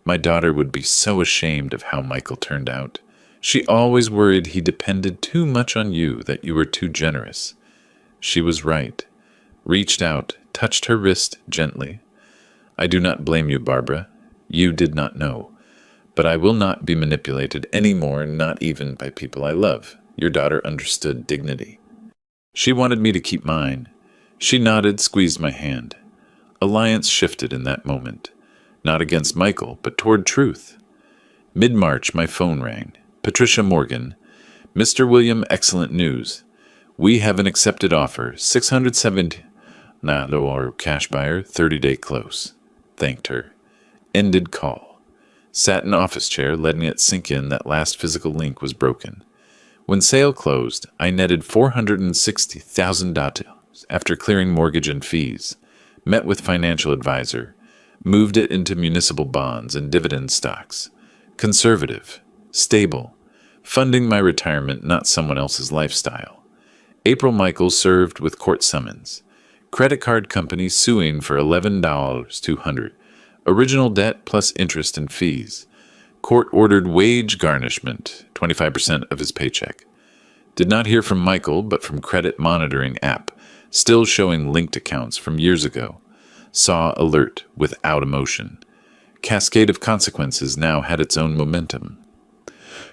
My daughter would be so ashamed of how Michael turned out. She always worried he depended too much on you, that you were too generous. She was right. Reached out, touched her wrist gently. I do not blame you, Barbara. You did not know. But I will not be manipulated any more, not even by people I love. Your daughter understood dignity. She wanted me to keep mine. She nodded, squeezed my hand. Alliance shifted in that moment. Not against Michael, but toward truth. Mid-March, my phone rang. Patricia Morgan. Mr. William, excellent news. We have an accepted offer, $670. Or cash buyer, 30-day close. Thanked her. Ended call. Sat in office chair, letting it sink in that last physical link was broken. When sale closed, I netted $460,000 after clearing mortgage and fees, met with financial advisor, moved it into municipal bonds and dividend stocks. Conservative, stable, funding my retirement, not someone else's lifestyle. April Michaels served with court summons. Credit card company suing for $11,200. Original debt plus interest and fees. Court ordered wage garnishment, 25% of his paycheck. Did not hear from Michael, but from credit monitoring app, still showing linked accounts from years ago. Saw alert without emotion. Cascade of consequences now had its own momentum.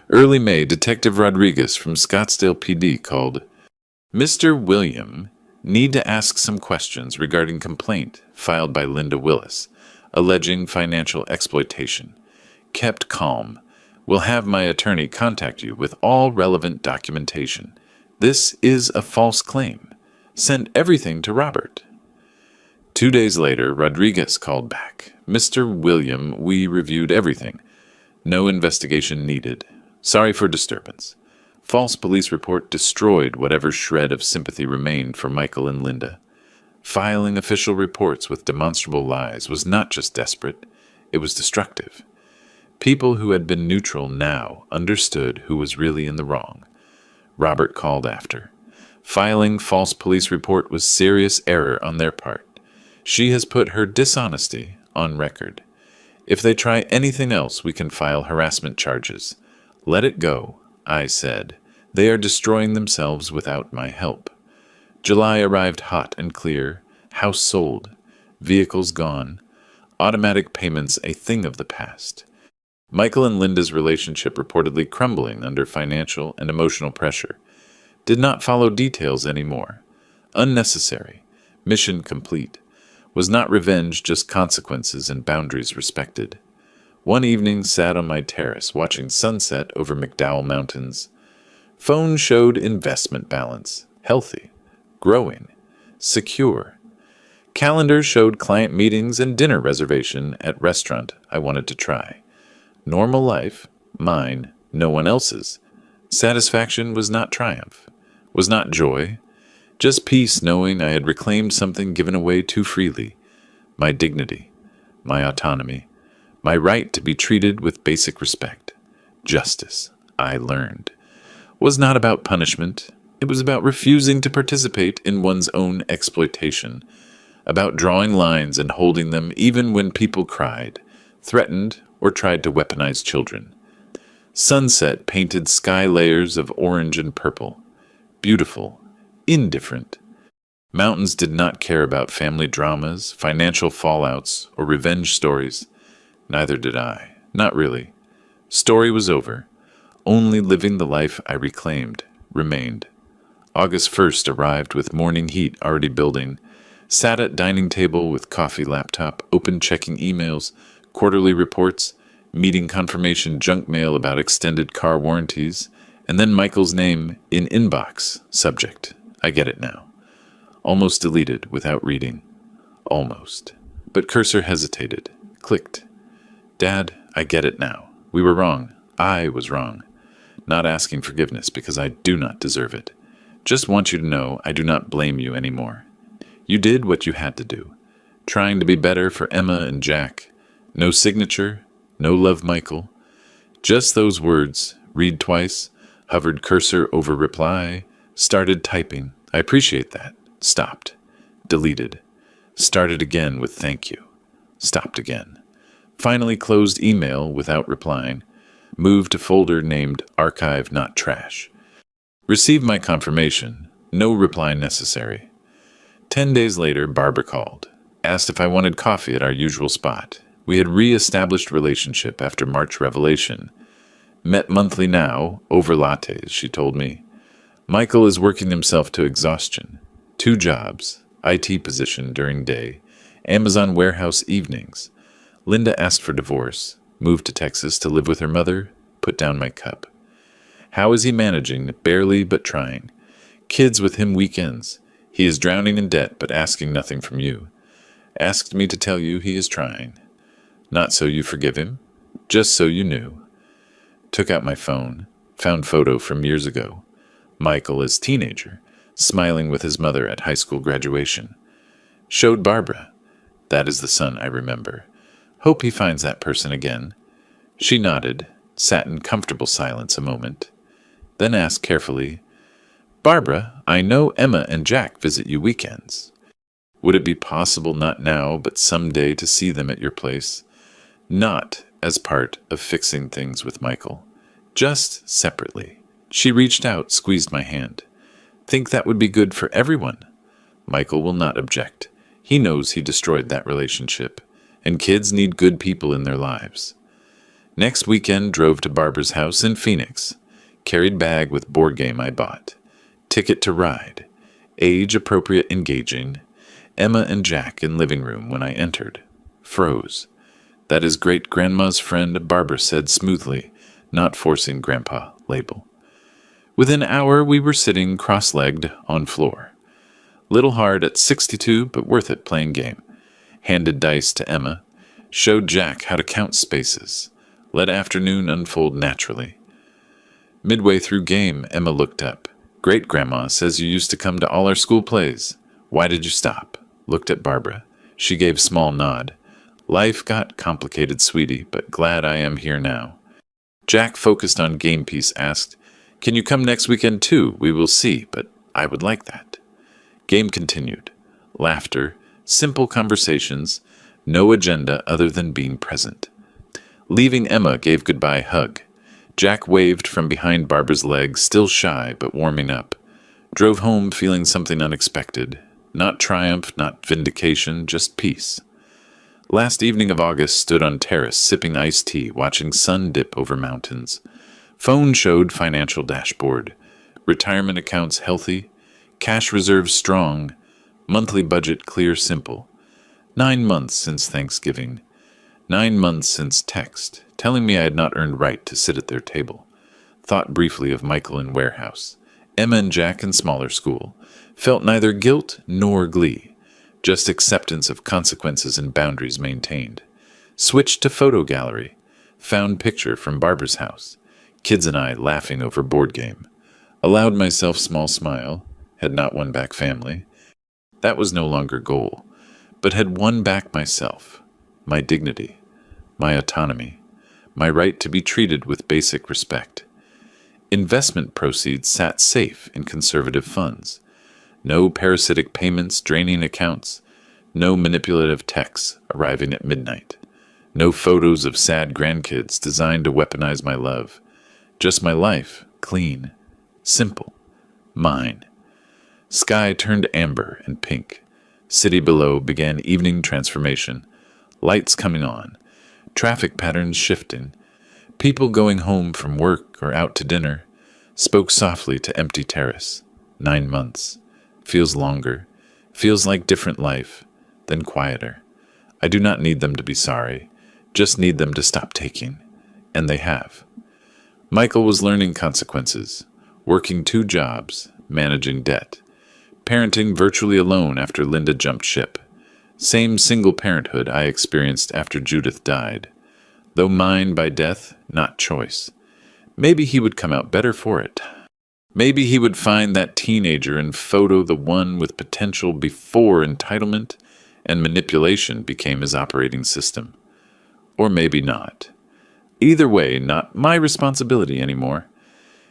Early May, Detective Rodriguez from Scottsdale PD called, Mr. William, need to ask some questions regarding complaint filed by Linda Willis, alleging financial exploitation. Kept calm. Will have my attorney contact you with all relevant documentation. This is a false claim. Send everything to Robert. 2 days later, Rodriguez called back. Mr. William, we reviewed everything. No investigation needed. Sorry for disturbance. False police report destroyed whatever shred of sympathy remained for Michael and Linda. Filing official reports with demonstrable lies was not just desperate, it was destructive. People who had been neutral now understood who was really in the wrong. Robert called after. Filing false police report was serious error on their part. She has put her dishonesty on record. If they try anything else, we can file harassment charges. Let it go, I said. They are destroying themselves without my help. July arrived hot and clear. House sold. Vehicles gone. Automatic payments a thing of the past. Michael and Linda's relationship reportedly crumbling under financial and emotional pressure. Did not follow details anymore. Unnecessary. Mission complete. Was not revenge, just consequences and boundaries respected. One evening sat on my terrace watching sunset over McDowell Mountains. Phone showed investment balance. Healthy. Growing. Secure. Calendar showed client meetings and dinner reservation at restaurant I wanted to try. Normal life, mine, no one else's. Satisfaction was not triumph, was not joy, just peace knowing I had reclaimed something given away too freely. My dignity, my autonomy, my right to be treated with basic respect. Justice, I learned, was not about punishment. It was about refusing to participate in one's own exploitation, about drawing lines and holding them even when people cried, threatened, or tried to weaponize children. Sunset painted sky layers of orange and purple. Beautiful, indifferent. Mountains did not care about family dramas, financial fallouts, or revenge stories. Neither did I. Not really. Story was over. Only living the life I reclaimed remained. August 1st arrived with morning heat already building. Sat at dining table with coffee laptop, open checking emails, quarterly reports, meeting confirmation junk mail about extended car warranties, and then Michael's name in inbox, subject. I get it now. Almost deleted without reading. Almost. But cursor hesitated. Clicked. Dad, I get it now. We were wrong. I was wrong. Not asking forgiveness because I do not deserve it. Just want you to know I do not blame you anymore. You did what you had to do. Trying to be better for Emma and Jack. No signature, no love, Michael. Just those words, read twice, hovered cursor over reply, started typing. I appreciate that. Stopped. Deleted. Started again with thank you. Stopped again. Finally closed email without replying. Moved to folder named Archive Not Trash. Received my confirmation. No reply necessary. 10 days later, Barbara called. Asked if I wanted coffee at our usual spot. We had re-established relationship after March revelation. Met monthly now, over lattes, she told me. Michael is working himself to exhaustion. 2 jobs, IT position during day, Amazon warehouse evenings. Linda asked for divorce, moved to Texas to live with her mother, put down my cup. How is he managing? Barely, but trying. Kids with him weekends. He is drowning in debt, but asking nothing from you. Asked me to tell you he is trying. Not so you forgive him, just so you knew. Took out my phone, found photo from years ago. Michael as teenager, smiling with his mother at high school graduation. Showed Barbara. That is the son I remember. Hope he finds that person again. She nodded, sat in comfortable silence a moment, then asked carefully, Barbara, I know Emma and Jack visit you weekends. Would it be possible not now, but someday to see them at your place? Not as part of fixing things with Michael, just separately. She reached out, squeezed my hand. Think that would be good for everyone? Michael will not object. He knows he destroyed that relationship, and kids need good people in their lives. Next weekend, drove to Barbara's house in Phoenix. Carried bag with board game I bought. Ticket to ride. Age appropriate engaging. Emma and Jack in living room when I entered. Froze. That is great-grandma's friend, Barbara said smoothly, not forcing Grandpa label. Within an hour, we were sitting cross-legged on floor. Little hard at 62, but worth it playing game. Handed dice to Emma. Showed Jack how to count spaces. Let afternoon unfold naturally. Midway through game, Emma looked up. Great-grandma says you used to come to all our school plays. Why did you stop? Looked at Barbara. She gave small nod. Life got complicated, sweetie, but glad I am here now. Jack, focused on game piece, asked, Can you come next weekend too? We will see, but I would like that. Game continued. Laughter, simple conversations, no agenda other than being present. Leaving Emma, gave goodbye hug. Jack waved from behind Barbara's leg, still shy but warming up. Drove home feeling something unexpected. Not triumph, not vindication, just peace. Last evening of August, stood on terrace sipping iced tea, watching sun dip over mountains. Phone showed financial dashboard. Retirement accounts healthy. Cash reserves strong. Monthly budget clear, simple. 9 months since Thanksgiving. 9 months since text, telling me I had not earned right to sit at their table. Thought briefly of Michael in warehouse. Emma and Jack in smaller school. Felt neither guilt nor glee. Just acceptance of consequences and boundaries maintained. Switched to photo gallery. Found picture from Barbara's house. Kids and I laughing over board game. Allowed myself small smile. Had not won back family. That was no longer goal. But had won back myself. My dignity. My autonomy. My right to be treated with basic respect. Investment proceeds sat safe in conservative funds. No parasitic payments draining accounts. No manipulative texts arriving at midnight. No photos of sad grandkids designed to weaponize my love. Just my life, clean, simple, mine. Sky turned amber and pink. City below began evening transformation. Lights coming on. Traffic patterns shifting. People going home from work or out to dinner. Spoke softly to empty terrace. 9 months. Feels longer. Feels like different life. Then quieter. I do not need them to be sorry. Just need them to stop taking. And they have. Michael was learning consequences. Working 2 jobs. Managing debt. Parenting virtually alone after Linda jumped ship. Same single parenthood I experienced after Judith died. Though mine by death, not choice. Maybe he would come out better for it. Maybe he would find that teenager and photo the one with potential before entitlement and manipulation became his operating system. Or maybe not. Either way, not my responsibility anymore.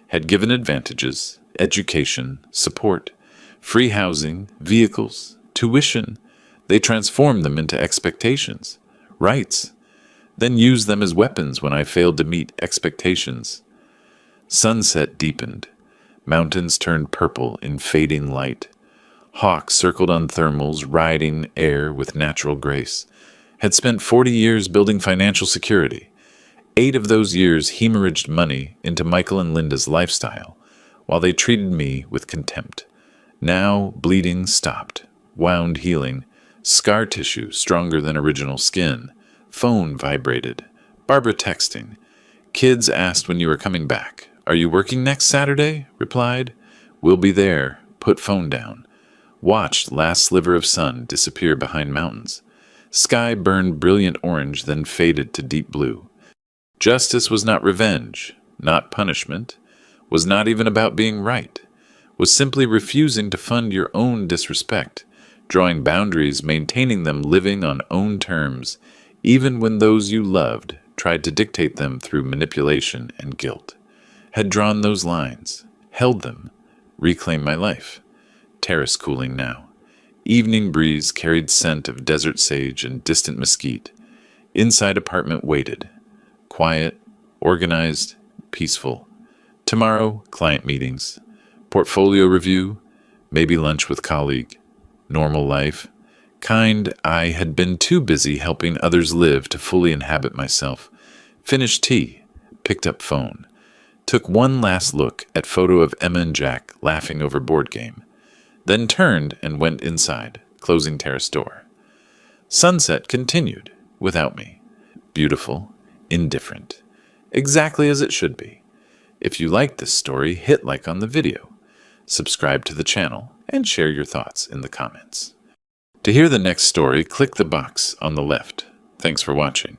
Had given advantages, education, support, free housing, vehicles, tuition. They transformed them into expectations, rights, then used them as weapons when I failed to meet expectations. Sunset deepened. Mountains turned purple in fading light. Hawks circled on thermals, riding air with natural grace. Had spent 40 years building financial security. 8 of those years hemorrhaged money into Michael and Linda's lifestyle, while they treated me with contempt. Now bleeding stopped, wound healing, scar tissue stronger than original skin. Phone vibrated. Barbara texting. Kids asked when you were coming back. Are you working next Saturday? Replied. We'll be there. Put phone down. Watched last sliver of sun disappear behind mountains. Sky burned brilliant orange, then faded to deep blue. Justice was not revenge, not punishment, was not even about being right. was simply refusing to fund your own disrespect, drawing boundaries, maintaining them, living on own terms, even when those you loved tried to dictate them through manipulation and guilt. Had drawn those lines, held them, reclaimed my life. Terrace cooling now. Evening breeze carried scent of desert sage and distant mesquite. Inside apartment waited. Quiet, organized, peaceful. Tomorrow, client meetings. Portfolio review. Maybe lunch with colleague. Normal life. Kind I had been too busy helping others live to fully inhabit myself. Finished tea. Picked up phone. Took one last look at photo of Emma and Jack laughing over board game. Then turned and went inside, closing terrace door. Sunset continued, without me. Beautiful, indifferent. Exactly as it should be. If you like this story, hit like on the video. Subscribe to the channel, and share your thoughts in the comments. To hear the next story, click the box on the left. Thanks for watching.